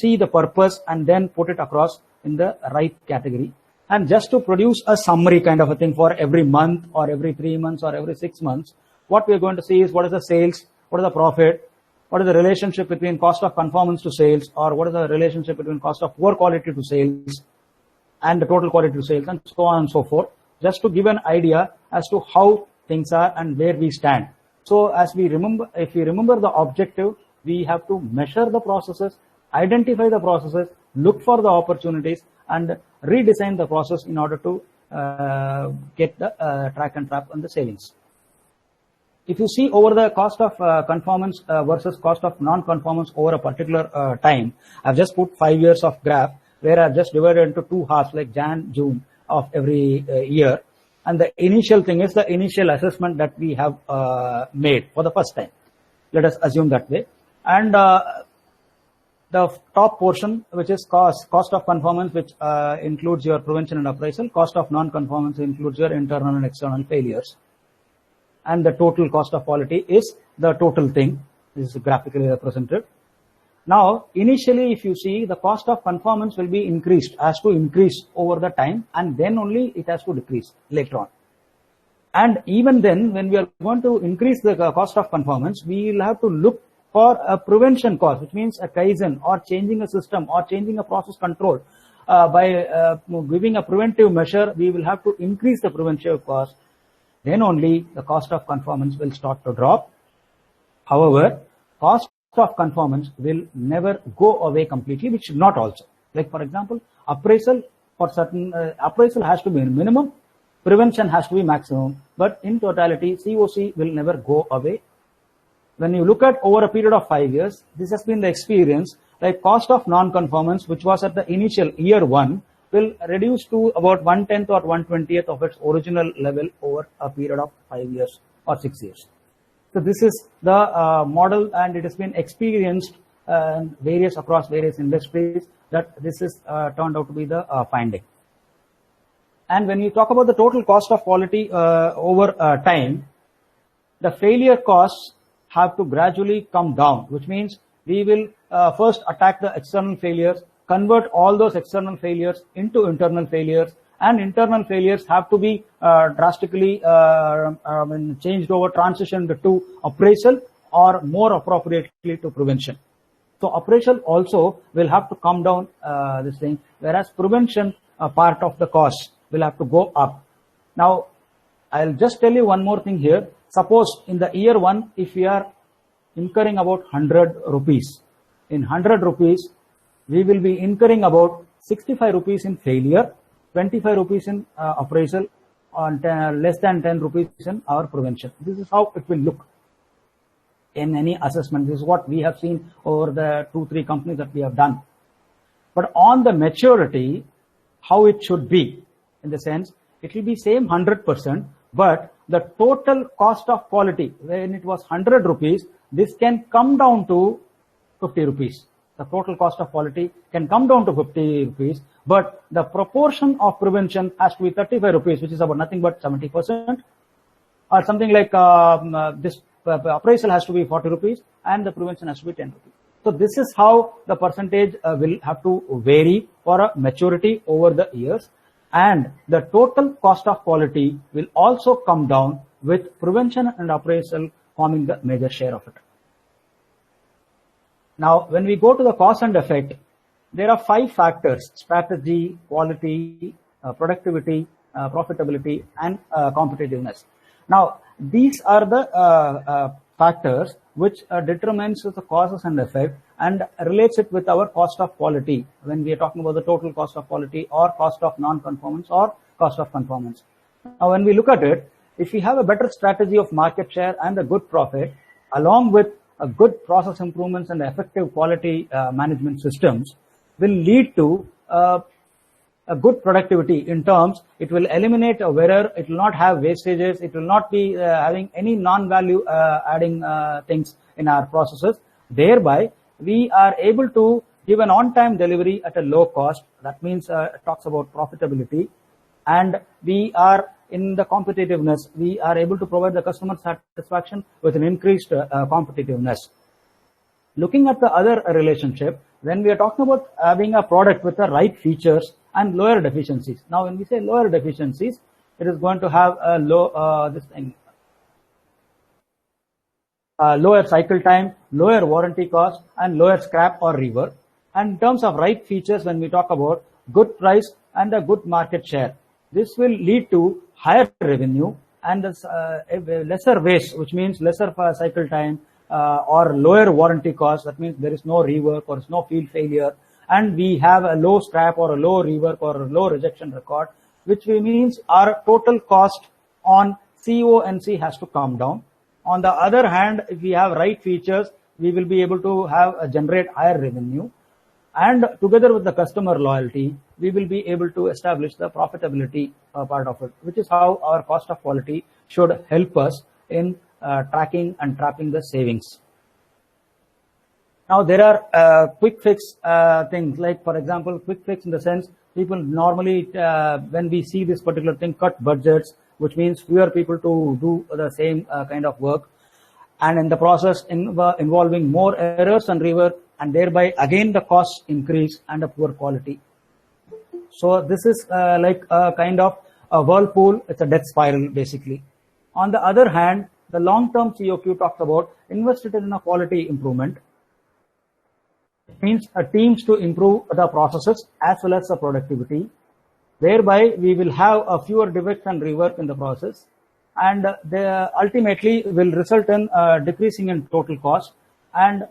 B: see the purpose and then put it across in the right category. And just to produce a summary kind of a thing for every month or every 3 months or every 6 months, what we are going to see is what is the sales, what is the profit, what is the relationship between cost of conformance to sales, or what is the relationship between cost of poor quality to sales and the total quality to sales, and so on and so forth, just to give an idea as to how things are and where we stand. So as we remember, if we remember the objective, we have to measure the processes, identify the processes, look for the opportunities, and redesign the process in order to get the track and trap on the savings. if you see over the cost of conformance versus cost of non-conformance over a particular time, I've just put 5 years of graph where I've just divided into 2 halves like Jan, June of every year. And the initial thing is the initial assessment that we have made for the first time. Let us assume that way. And the top portion, which is cost of conformance, which includes your prevention and appraisal. Cost of non-conformance includes your internal and external failures. And the total cost of quality is the total thing. This is graphically represented. Now, initially, if you see, the cost of conformance will be increased, has to increase over the time, and then only it has to decrease later on. And even then, when we are going to increase the cost of conformance, we will have to look for a prevention cost, which means a Kaizen or changing a system or changing a process control. By giving a preventive measure, we will have to increase the preventive cost. Then only the cost of conformance will start to drop. However, cost of conformance will never go away completely, which should not also. Like for example, appraisal for certain appraisal has to be minimum, prevention has to be maximum, but in totality, COC will never go away. When you look at over a period of 5 years, this has been the experience. Like cost of non-conformance, which was at the initial year 1, will reduce to about 1/10 or 1/20th of its original level over a period of 5 years or 6 years. So this is the model, and it has been experienced across various industries that this is turned out to be the finding. And when you talk about the total cost of quality over time, the failure costs have to gradually come down, which means we will first attack the external failures, convert all those external failures into internal failures, and internal failures have to be drastically changed over, transitioned to appraisal, or more appropriately to prevention. So appraisal also will have to come down this thing, whereas prevention part of the cost will have to go up. Now, I'll just tell you one more thing here. Suppose in the year 1, if we are incurring about 100 rupees, in 100 rupees, we will be incurring about 65 rupees in failure, 25 rupees in appraisal, and less than 10 rupees in our prevention. This is how it will look in any assessment. This is what we have seen over the 2-3 companies that we have done. But on the maturity, how it should be, in the sense, it will be same 100%, but the total cost of quality, when it was 100 rupees, this can come down to 50 rupees. The total cost of quality can come down to 50 rupees, but the proportion of prevention has to be 35 rupees, which is about nothing but 70%, or something like this appraisal has to be 40 rupees and the prevention has to be 10 rupees. So this is how the percentage will have to vary for a maturity over the years, and the total cost of quality will also come down with prevention and appraisal forming the major share of it. Now, when we go to the cause and effect, there are 5 factors: strategy, quality, productivity, profitability, and competitiveness. Now, these are the factors which determines the causes and effect and relates it with our cost of quality when we are talking about the total cost of quality or cost of non-conformance or cost of conformance. Now, when we look at it, if we have a better strategy of market share and a good profit, along with a good process improvements and effective quality management systems, will lead to a good productivity in terms, it will eliminate a error, it will not have wastages, it will not be having any non-value adding things in our processes. Thereby, we are able to give an on-time delivery at a low cost. That means it talks about profitability, and we are in the competitiveness, we are able to provide the customer satisfaction with an increased competitiveness. Looking at the other relationship, when we are talking about having a product with the right features and lower deficiencies. Now, when we say lower deficiencies, it is going to have a lower cycle time, lower warranty cost, and lower scrap or rework. And in terms of right features, when we talk about good price and a good market share, this will lead to higher revenue and lesser waste, which means lesser cycle time or lower warranty cost. That means there is no rework or no field failure, and we have a low scrap or a low rework or a low rejection record, which means our total cost on CONC has to come down. On the other hand, if we have right features, we will be able to generate higher revenue, and together with the customer loyalty, we will be able to establish the profitability part of it, which is how our cost of quality should help us in tracking and trapping the savings. Now, there are quick fix things, like, for example, quick fix in the sense, people normally, when we see this particular thing, cut budgets, which means fewer people to do the same kind of work, and in the process involving more errors and rework, and thereby again the costs increase and a poor quality. So this is like a kind of a whirlpool. It's a death spiral, basically. On the other hand, the long-term COQ talks about invested in a quality improvement. It means teams to improve the processes as well as the productivity, whereby we will have a fewer defects and rework in the process, and they ultimately will result in decreasing in total cost, and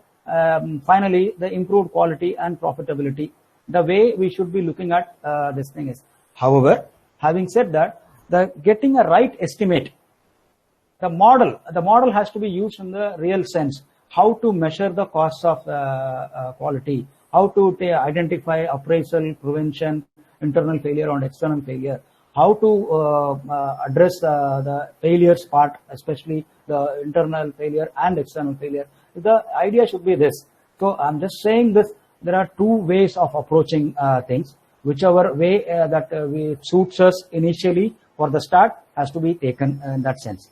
B: finally the improved quality and profitability. The way we should be looking at this thing is, however, having said that, getting a right estimate, the model has to be used in the real sense. How to measure the costs of quality, how to identify appraisal, prevention, internal failure and external failure, how to address the failures part, especially the internal failure and external failure. The idea should be this. So I'm just saying this, there are two ways of approaching things. Whichever way that suits us initially for the start has to be taken in that sense.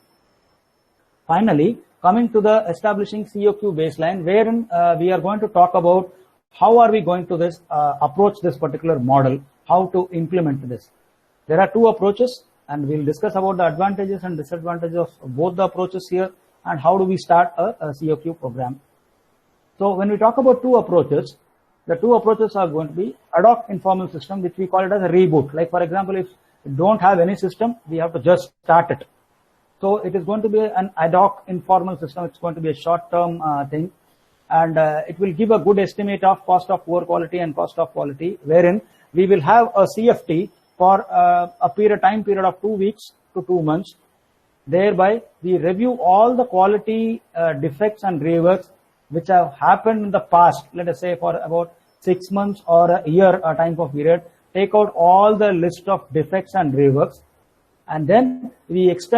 B: Finally, coming to the establishing COQ baseline, wherein we are going to talk about how are we going to approach this particular model, how to implement this. There are two approaches, and we'll discuss about the advantages and disadvantages of both the approaches here, and how do we start a COQ program. So when we talk about two approaches, the two approaches are going to be ad hoc informal system, which we call it as a reboot. Like, for example, if we don't have any system, we have to just start it. So it is going to be an ad hoc informal system. It's going to be a short-term thing, and it will give a good estimate of cost of poor quality and cost of quality, wherein we will have a CFT for a time period of 2 weeks to 2 months. Thereby, we review all the quality defects and reworks which have happened in the past, let us say for about 6 months or a year time of period. Take out all the list of defects and reworks, and then we assess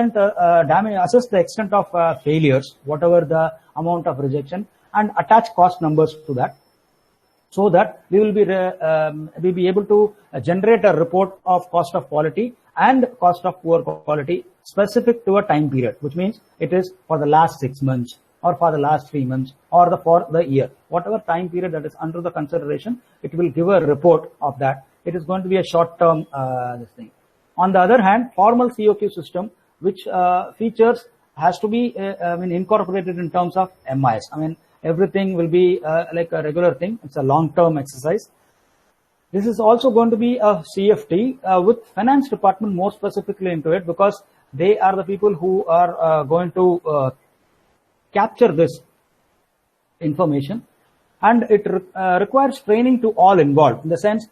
B: the extent of failures, whatever the amount of rejection, and attach cost numbers to that, so that we will be able to generate a report of cost of quality and cost of poor quality specific to a time period, which means it is for the last 6 months or for the last 3 months or for the year. Whatever time period that is under the consideration, it will give a report of that. It is going to be a short-term this thing. On the other hand, formal COQ system, which features has to be incorporated in terms of MIS. Everything will be like a regular thing. It's a long-term exercise. This is also going to be a CFT with finance department more specifically into it, because they are the people who are going to capture this information, and it requires training to all involved, in the sense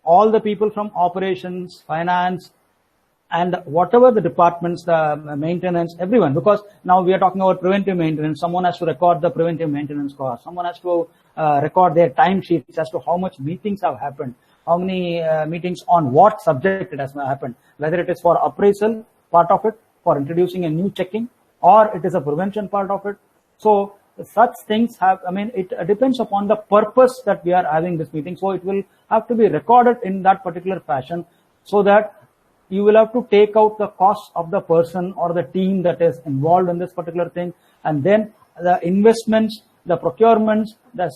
B: all the people from operations, finance, and whatever the departments, the maintenance, everyone, because now we are talking about preventive maintenance. Someone has to record the preventive maintenance cost. Someone has to record their timesheets as to how much meetings have happened, how many meetings on what subject it has happened, whether it is for appraisal part of it, for introducing a new checking, or it is a prevention part of it. So such things have, it depends upon the purpose that we are having this meeting. So it will have to be recorded in that particular fashion, so that you will have to take out the cost of the person or the team that is involved in this particular thing, and then the investments, the procurements, the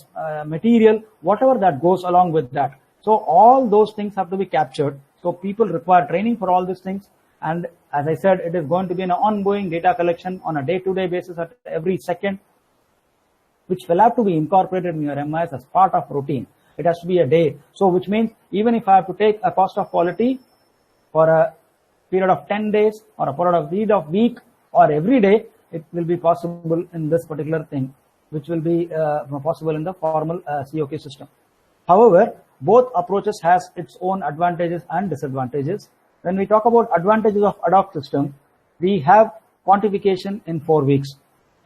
B: material, whatever that goes along with that. So all those things have to be captured. So people require training for all these things. And as I said, it is going to be an ongoing data collection on a day-to-day basis at every second, which will have to be incorporated in your MIS as part of routine. It has to be a day. So which means even if I have to take a cost of quality for a period of 10 days or a period of week or every day, it will be possible in this particular thing, which will be possible in the formal COQ system. However, both approaches has its own advantages and disadvantages. When we talk about advantages of ad hoc system, we have quantification in 4 weeks.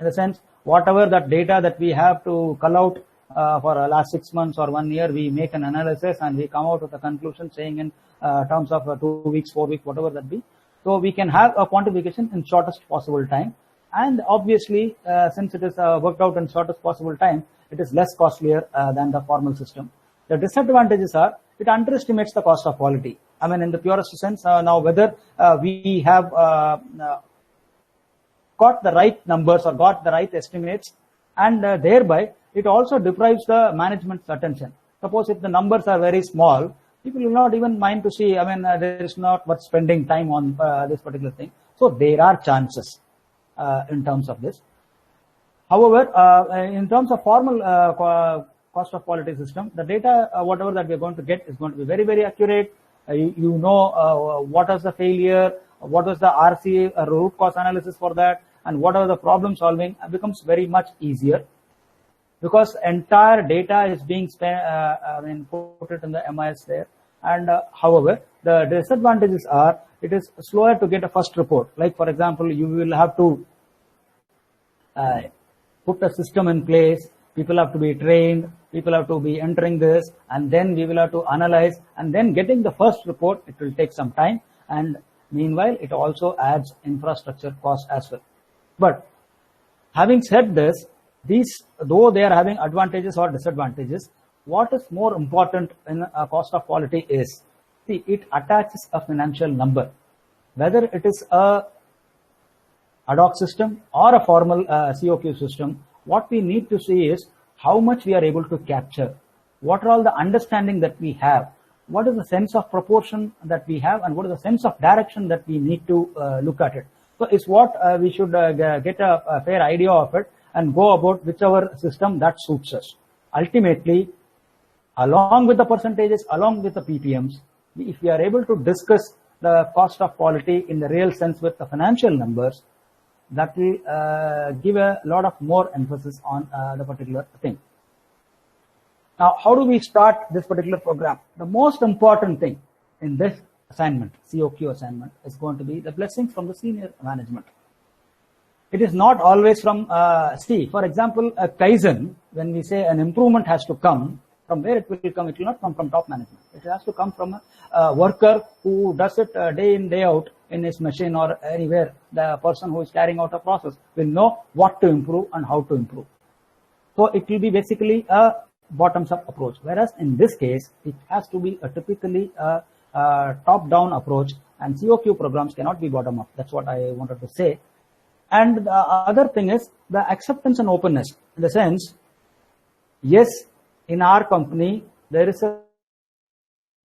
B: In the sense, whatever that data that we have to cull out for the last 6 months or 1 year, we make an analysis and we come out with a conclusion saying in terms of 2 weeks, 4 weeks, whatever that be. So we can have a quantification in shortest possible time. And obviously, since it is worked out in shortest possible time, it is less costlier than the formal system. The disadvantages are it underestimates the cost of quality. I mean, in the purest sense, now whether we have got the right numbers or got the right estimates, and thereby it also deprives the management's attention. Suppose if the numbers are very small, people will not even mind to see, I mean, there is not much spending time on this particular thing. So there are chances in terms of this. However, in terms of formal cost of quality system, the data, whatever that we are going to get is going to be very, very accurate. You know what is the failure, what was the RCA, root cause analysis for that, and what are the problem solving becomes very much easier, because entire data is being put it in the MIS there. And however, the disadvantages are it is slower to get a first report. Like for example, you will have to put a system in place, people have to be trained, people have to be entering this, and then we will have to analyze, and then getting the first report, it will take some time, and meanwhile it also adds infrastructure cost as well. But having said this, these, though they are having advantages or disadvantages, what is more important in a cost of quality is, see, it attaches a financial number. Whether it is a ad hoc system or a formal COQ system, what we need to see is how much we are able to capture, what are all the understanding that we have, what is the sense of proportion that we have, and what is the sense of direction that we need to look at it. So it's what we should get a fair idea of it and go about whichever system that suits us. Ultimately, along with the percentages, along with the PPMs, if we are able to discuss the cost of quality in the real sense with the financial numbers, that will give a lot of more emphasis on the particular thing. Now, how do we start this particular program? The most important thing in this assignment, COQ assignment, is going to be the blessings from the senior management. It is not always from, see, for example, a Kaizen, when we say an improvement has to come, from where it will come? It will not come from top management. It has to come from a worker who does it day in, day out in his machine or anywhere. The person who is carrying out a process will know what to improve and how to improve. So it will be basically a bottoms-up approach. Whereas in this case, it has to be a typically a top-down approach, and COQ programs cannot be bottom-up. That's what I wanted to say. And the other thing is the acceptance and openness. In the sense, yes, in our company, there is a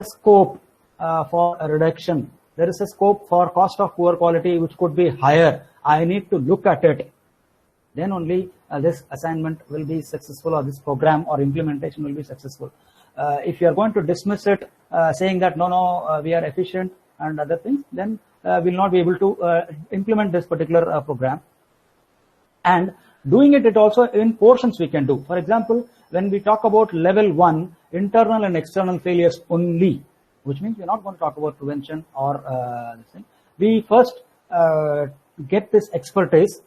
B: scope for a reduction. There is a scope for cost of poor quality, which could be higher. I need to look at it. Then only this assignment will be successful, or this program or implementation will be successful. If you are going to dismiss it, saying that no, we are efficient and other things, then we'll not be able to implement this particular program. And doing it also in portions we can do. For example, when we talk about level 1, internal and external failures only, which means we're not going to talk about prevention or this thing. We first get this expertise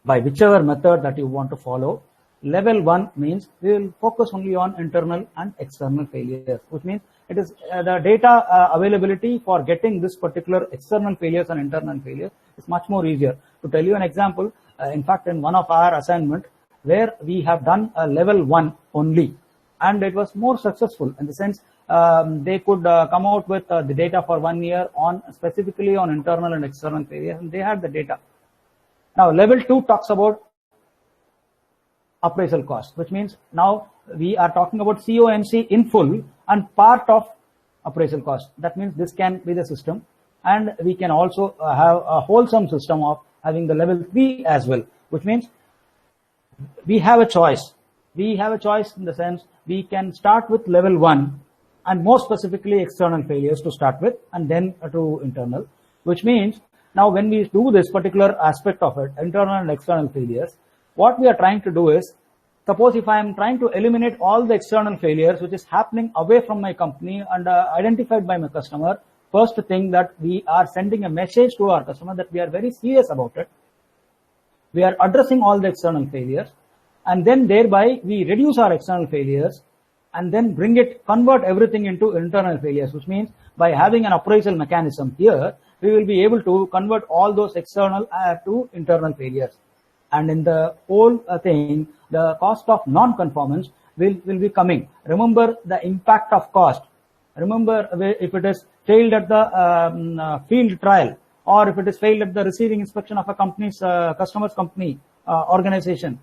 B: by whichever method that you want to follow. Level 1 means we will focus only on internal and external failures, which means it is the data availability for getting this particular external failures and internal failures is much more easier. To tell you an example, in fact, in one of our assignment where we have done a level 1 only, and it was more successful in the sense they could come out with the data for 1 year on specifically on internal and external failures, and they had the data. Now, level 2 talks about appraisal cost, which means now we are talking about COMC in full and part of appraisal cost. That means this can be the system, and we can also have a wholesome system of having the level 3 as well, which means we have a choice. We have a choice in the sense we can start with level 1 and more specifically external failures to start with, and then to internal, which means now when we do this particular aspect of it, internal and external failures, what we are trying to do is, suppose if I am trying to eliminate all the external failures which is happening away from my company and identified by my customer, first thing that we are sending a message to our customer that we are very serious about it, We are addressing all the external failures, and then thereby we reduce our external failures and then convert everything into internal failures, which means by having an appraisal mechanism here, we will be able to convert all those external to internal failures. And in the whole thing, the cost of non-conformance will be coming. Remember the impact of cost. Remember, if it is failed at the field trial, or if it is failed at the receiving inspection of a company's customer's company organization,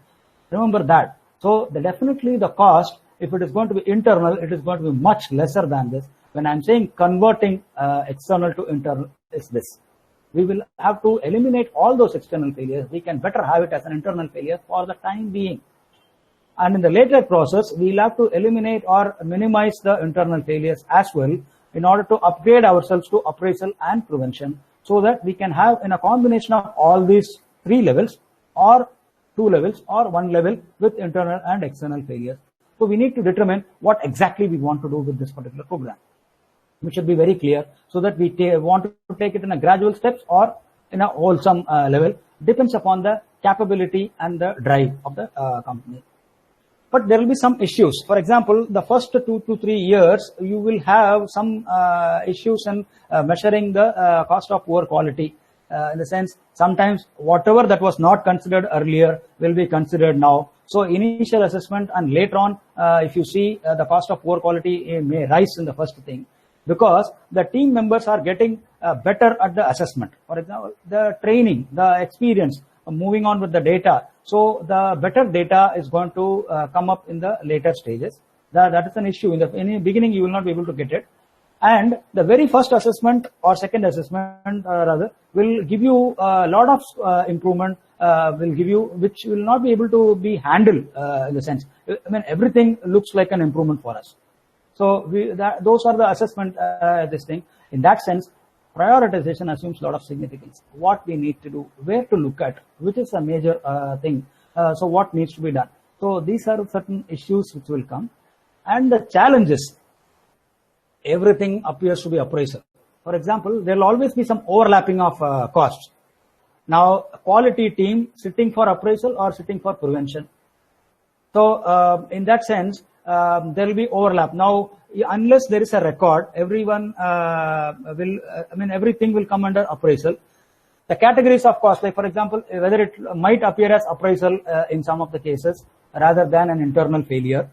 B: remember that. So definitely the cost, if it is going to be internal, it is going to be much lesser than this. When I'm saying converting external to internal, is this. We will have to eliminate all those external failures. We can better have it as an internal failure for the time being. And in the later process, we'll have to eliminate or minimize the internal failures as well in order to upgrade ourselves to appraisal and prevention, so that we can have in a combination of all these 3 levels or 2 levels or 1 level with internal and external failures. So we need to determine what exactly we want to do with this particular program. We should be very clear, so that we want to take it in a gradual steps or in a wholesome level. Depends upon the capability and the drive of the company. But there will be some issues. For example, the first 2 to 3 years, you will have some issues in measuring the cost of poor quality. In the sense, sometimes whatever that was not considered earlier will be considered now. So initial assessment and later on, if you see the cost of poor quality may rise in the first thing, because the team members are getting better at the assessment. For example, the training, the experience, moving on with the data. So the better data is going to come up in the later stages. That is an issue. In the beginning, you will not be able to get it. And the very first assessment or second assessment rather will give you a lot of improvement, will give you, which will not be able to be handled in the sense. I mean, everything looks like an improvement for us. So those are the assessment, this thing. In that sense, prioritization assumes a lot of significance. What we need to do, where to look at, which is a major thing. So what needs to be done. So these are certain issues which will come. And the challenges, everything appears to be appraisal. For example, there will always be some overlapping of costs. Now, a quality team sitting for appraisal or sitting for prevention. So in that sense, there will be overlap. Now, unless there is a record, everyone everything will come under appraisal. The categories of cost, like for example, whether it might appear as appraisal in some of the cases rather than an internal failure.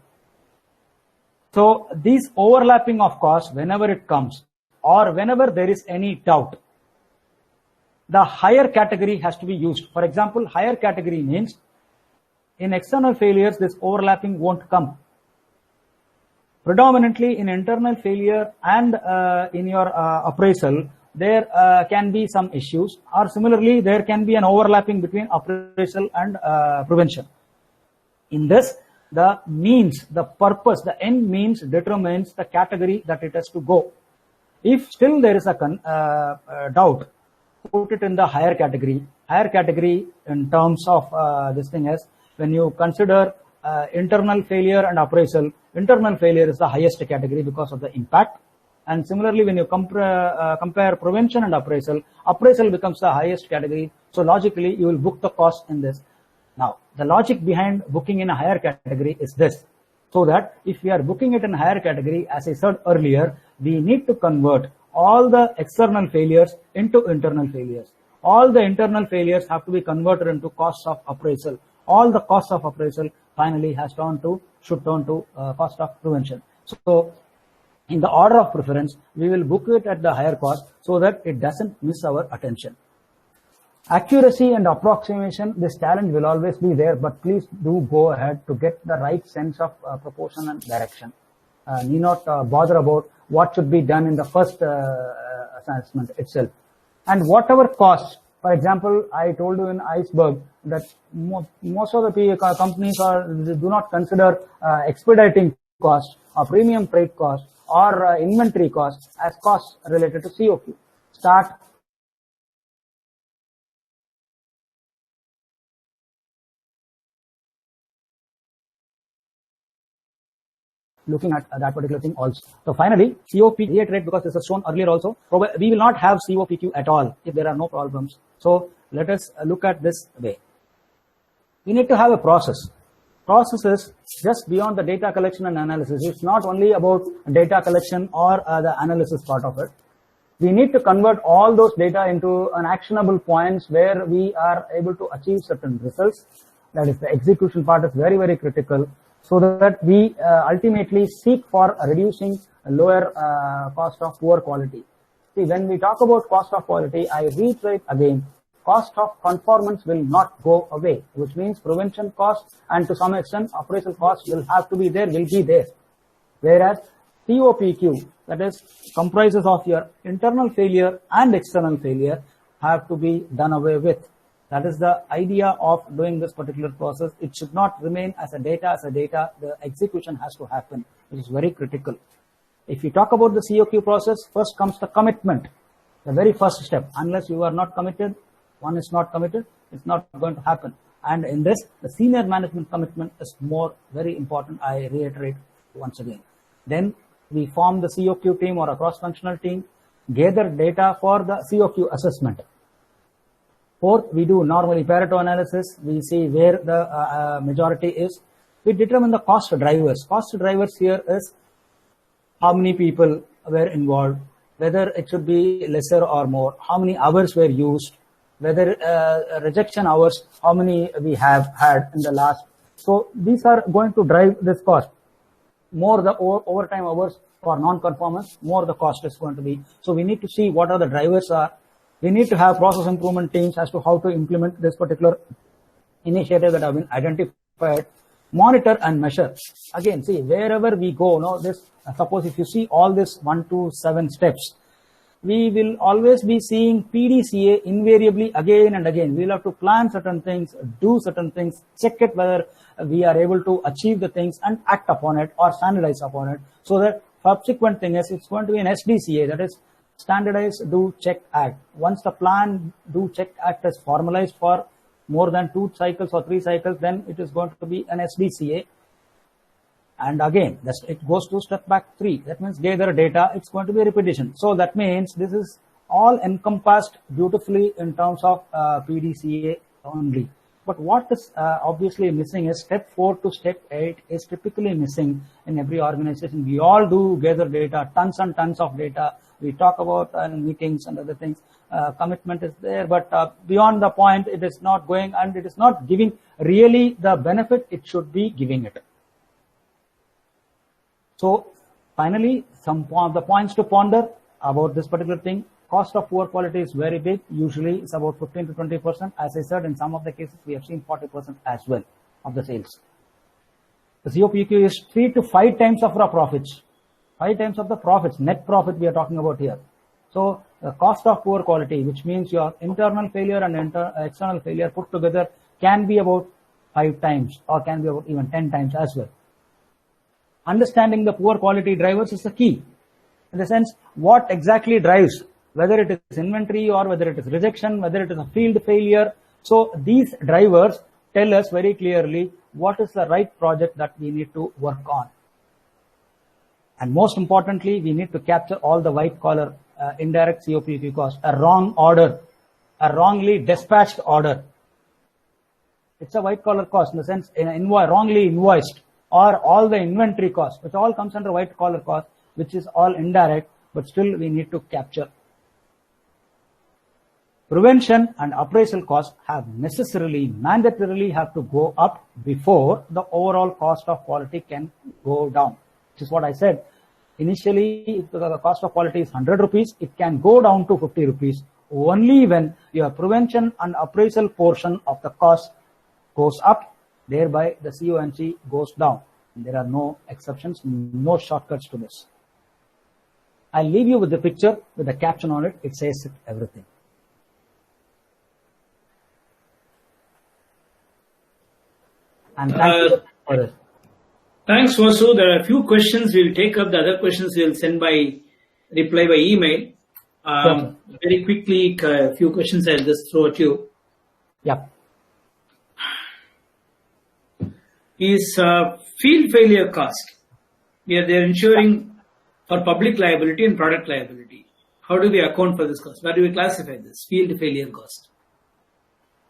B: So these overlapping of costs, whenever it comes or whenever there is any doubt, the higher category has to be used. For example, higher category means in external failures, this overlapping won't come. Predominantly in internal failure and in your appraisal, there can be some issues, or similarly, there can be an overlapping between appraisal and prevention. In this, the means, the purpose, the end means determines the category that it has to go. If still there is a doubt, put it in the higher category. Higher category in terms of this thing is, when you consider internal failure and appraisal, internal failure is the highest category because of the impact. And similarly, when you compare prevention and appraisal, appraisal becomes the highest category. So logically, you will book the cost in this. Now, the logic behind booking in a higher category is this. So that if we are booking it in a higher category, as I said earlier, we need to convert all the external failures into internal failures. All the internal failures have to be converted into costs of appraisal. All the costs of appraisal finally should turn to cost of prevention. So in the order of preference, we will book it at the higher cost so that it doesn't miss our attention. Accuracy and approximation, this challenge will always be there, but please do go ahead to get the right sense of proportion and direction. Need not bother about what should be done in the first assessment itself. And whatever costs, for example, I told you in Iceberg that most of the companies do not consider expediting costs or premium freight costs or inventory costs as costs related to COQ. Start looking at that particular thing also. So finally, COPQ, reiterate because this was shown earlier also, we will not have COPQ at all if there are no problems. So let us look at this way. We need to have a process. Process is just beyond the data collection and analysis. It's not only about data collection or the analysis part of it. We need to convert all those data into an actionable points where we are able to achieve certain results. That is, the execution part is very, very critical, so that we ultimately seek for reducing lower cost of poor quality. See, when we talk about cost of quality, I reiterate again, cost of conformance will not go away, which means prevention costs and to some extent appraisal costs will have to be there, will be there. Whereas COPQ, that is comprises of your internal failure and external failure, have to be done away with. That is the idea of doing this particular process. It should not remain as a data. The execution has to happen, which is very critical. If you talk about the COQ process, first comes the commitment, the very first step. Unless you are not committed, one is not committed, it's not going to happen. And in this, the senior management commitment is very important. I reiterate once again. Then we form the COQ team or a cross-functional team, gather data for the COQ assessment. Fourth, we do normally Pareto analysis. We see where the majority is. We determine the cost drivers. Cost drivers here is how many people were involved, whether it should be lesser or more, how many hours were used, whether rejection hours, how many we have had in the last. So these are going to drive this cost. More the overtime hours for non-conformance, more the cost is going to be. So we need to see what are the drivers are. We need to have process improvement teams as to how to implement this particular initiative that have been identified. Monitor and measure. Again, see, wherever we go, suppose if you see all this 1 to 7 steps, we will always be seeing PDCA invariably again and again. We'll have to plan certain things, do certain things, check it whether we are able to achieve the things and act upon it or standardize upon it. So that subsequent thing is, it's going to be an SDCA, that is standardize, do, check, act. Once the plan, do, check, act is formalized for more than 2 cycles or 3 cycles, then it is going to be an SDCA. And again, it goes to step back 3. That means gather data, it's going to be a repetition. So that means this is all encompassed beautifully in terms of PDCA only. But what is obviously missing is step 4 to step 8 is typically missing in every organization. We all do gather data, tons and tons of data. We talk about meetings and other things. Commitment is there, but beyond the point, it is not going and it is not giving really the benefit it should be giving it. So finally, some of the points to ponder about this particular thing. Cost of poor quality is very big. Usually it's about 15 to 20%. As I said, in some of the cases, we have seen 40% as well of the sales. The COPQ is 3 to 5 times of our profits. 5 times of the profits, net profit we are talking about here. So the cost of poor quality, which means your internal failure and external failure put together, can be about 5 times or can be about even 10 times as well. Understanding the poor quality drivers is the key. In the sense, what exactly drives, whether it is inventory or whether it is rejection, whether it is a field failure. So these drivers tell us very clearly what is the right project that we need to work on. And most importantly, we need to capture all the white collar indirect COPQ costs. A wrong order, a wrongly dispatched order. It's a white collar cost in the sense wrongly invoiced, or all the inventory cost, which all comes under white collar cost, which is all indirect, but still we need to capture. Prevention and appraisal costs have mandatorily have to go up before the overall cost of quality can go down. Which is what I said. Initially, if the cost of quality is 100 rupees, it can go down to 50 rupees only when your prevention and appraisal portion of the cost goes up, thereby the CONC goes down. There are no exceptions, no shortcuts to this. I'll leave you with the picture with the caption on it. It says everything. And thank you for this.
A: Thanks, Vasu. There are a few questions we'll take up. The other questions we'll send reply by email. Very quickly, a few questions I'll just throw at you.
B: Yeah.
A: Is field failure cost? They're insuring for public liability and product liability. How do we account for this cost? Where do we classify this field failure cost?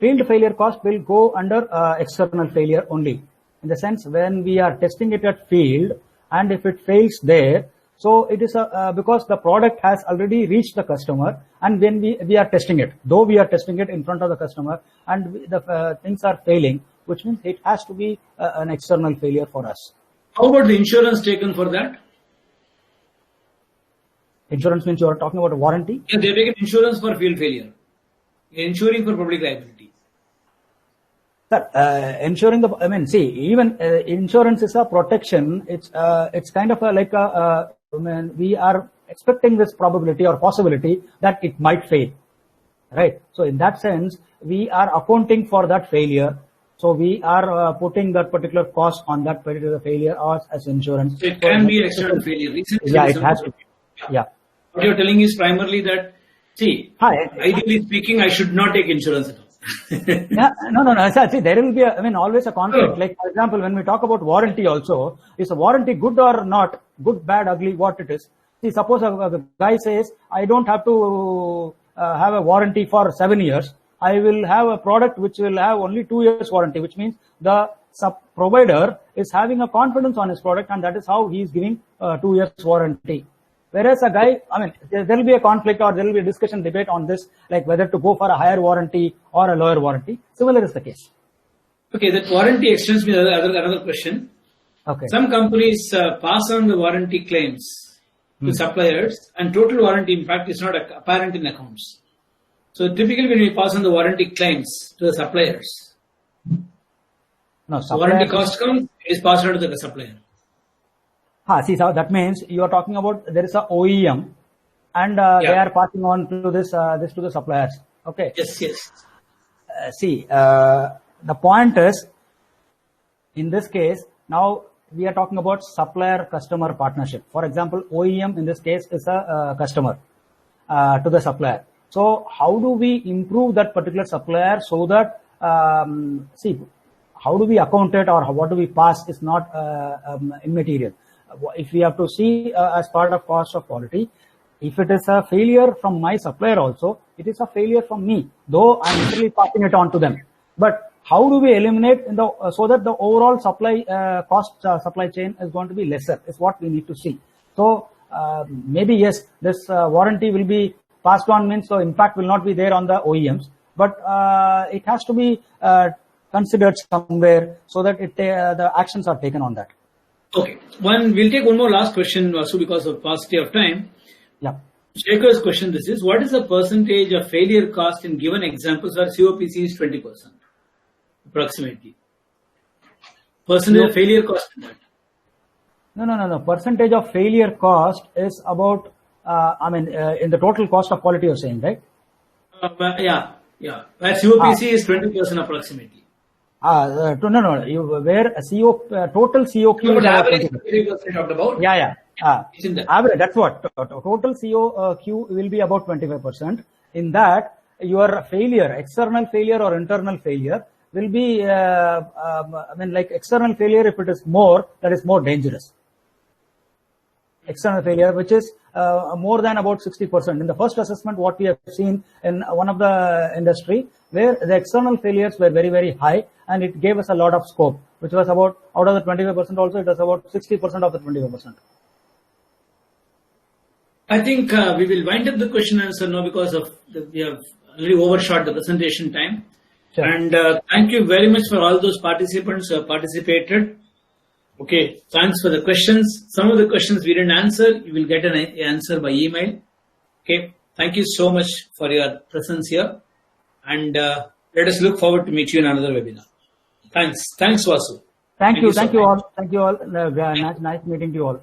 B: field failure cost will go under external failure only. In the sense, when we are testing it at field, and if it fails there, so it is because the product has already reached the customer, and when we are testing it, though we are testing it in front of the customer, and the things are failing, which means it has to be an external failure for us.
A: How about the insurance taken for that?
B: Insurance means you are talking about a warranty?
A: Yeah, they take insurance for field failure. You're insuring for public liability.
B: Sir, ensuring the, I mean, see, even insurance is a protection. It's kind of I mean, we are expecting this probability or possibility that it might fail, right? So in that sense, we are accounting for that failure. So we are putting that particular cost on that particular failure as insurance.
A: So it can be external failure.
B: Yeah, it has to be. Yeah.
A: What you're telling is primarily that, see, ideally speaking, I should not take insurance at all.
B: Yeah, no. Sir, see, there will be, always a conflict. Like, for example, when we talk about warranty also, is a warranty good or not? Good, bad, ugly, what it is? See, suppose a guy says, I don't have to have a warranty for 7 years. I will have a product which will have only 2 years warranty, which means the provider is having a confidence on his product, and that is how he is giving 2 years warranty. Whereas a guy, there will be a conflict or there will be a discussion, debate on this, like whether to go for a higher warranty or a lower warranty. Similar is the case.
A: Okay, that warranty extends me another question.
B: Okay.
A: Some companies pass on the warranty claims to suppliers, and total warranty impact is not apparent in accounts. So typically when we pass on the warranty claims to the suppliers,
B: no,
A: the warranty cost comes, is passed on to the supplier.
B: See, so that means you are talking about there is a OEM, and they are passing on to this to the suppliers. Okay.
A: Yes.
B: The point is, in this case, now we are talking about supplier-customer partnership. For example, OEM in this case is a customer to the supplier. So how do we improve that particular supplier so that, how do we account it or what do we pass is not immaterial. If we have to see as part of cost of quality, if it is a failure from my supplier also, it is a failure from me, though I'm literally passing it on to them. But how do we eliminate so that the overall supply supply chain is going to be lesser is what we need to see. So maybe yes, this warranty will be passed on, means so impact will not be there on the OEMs, but it has to be considered somewhere so that the actions are taken on that.
A: Okay, we'll take one more last question, Vasu, because of paucity of time.
B: Yeah.
A: Shaker's question this is, what is the percentage of failure cost in given examples where COPC is 20%? Approximately. Percentage of failure cost in that?
B: No. Percentage of failure cost is about, in the total cost of quality you're saying, right?
A: Yeah. Where COPC is 20% approximately.
B: Where total COQ is
A: average 20% talked about.
B: Yeah. Average, that's what. Total COQ will be about 25%. In that, your failure, external failure or internal failure, will be, like external failure, if it is more, that is more dangerous. External failure, which is more than about 60%. In the first assessment, what we have seen in one of the industry, where the external failures were very, very high, and it gave us a lot of scope, which was about, out of the 25% also, it was about 60% of the 25%.
A: I think we will wind up the question and answer now because we have already overshot the presentation time. Sure. And thank you very much for all those participants who have participated. Okay, thanks for the questions. Some of the questions we didn't answer, you will get an answer by email. Okay, thank you so much for your presence here. And let us look forward to meet you in another webinar. Thanks, Vasu.
B: Thank you all. Nice meeting to you all.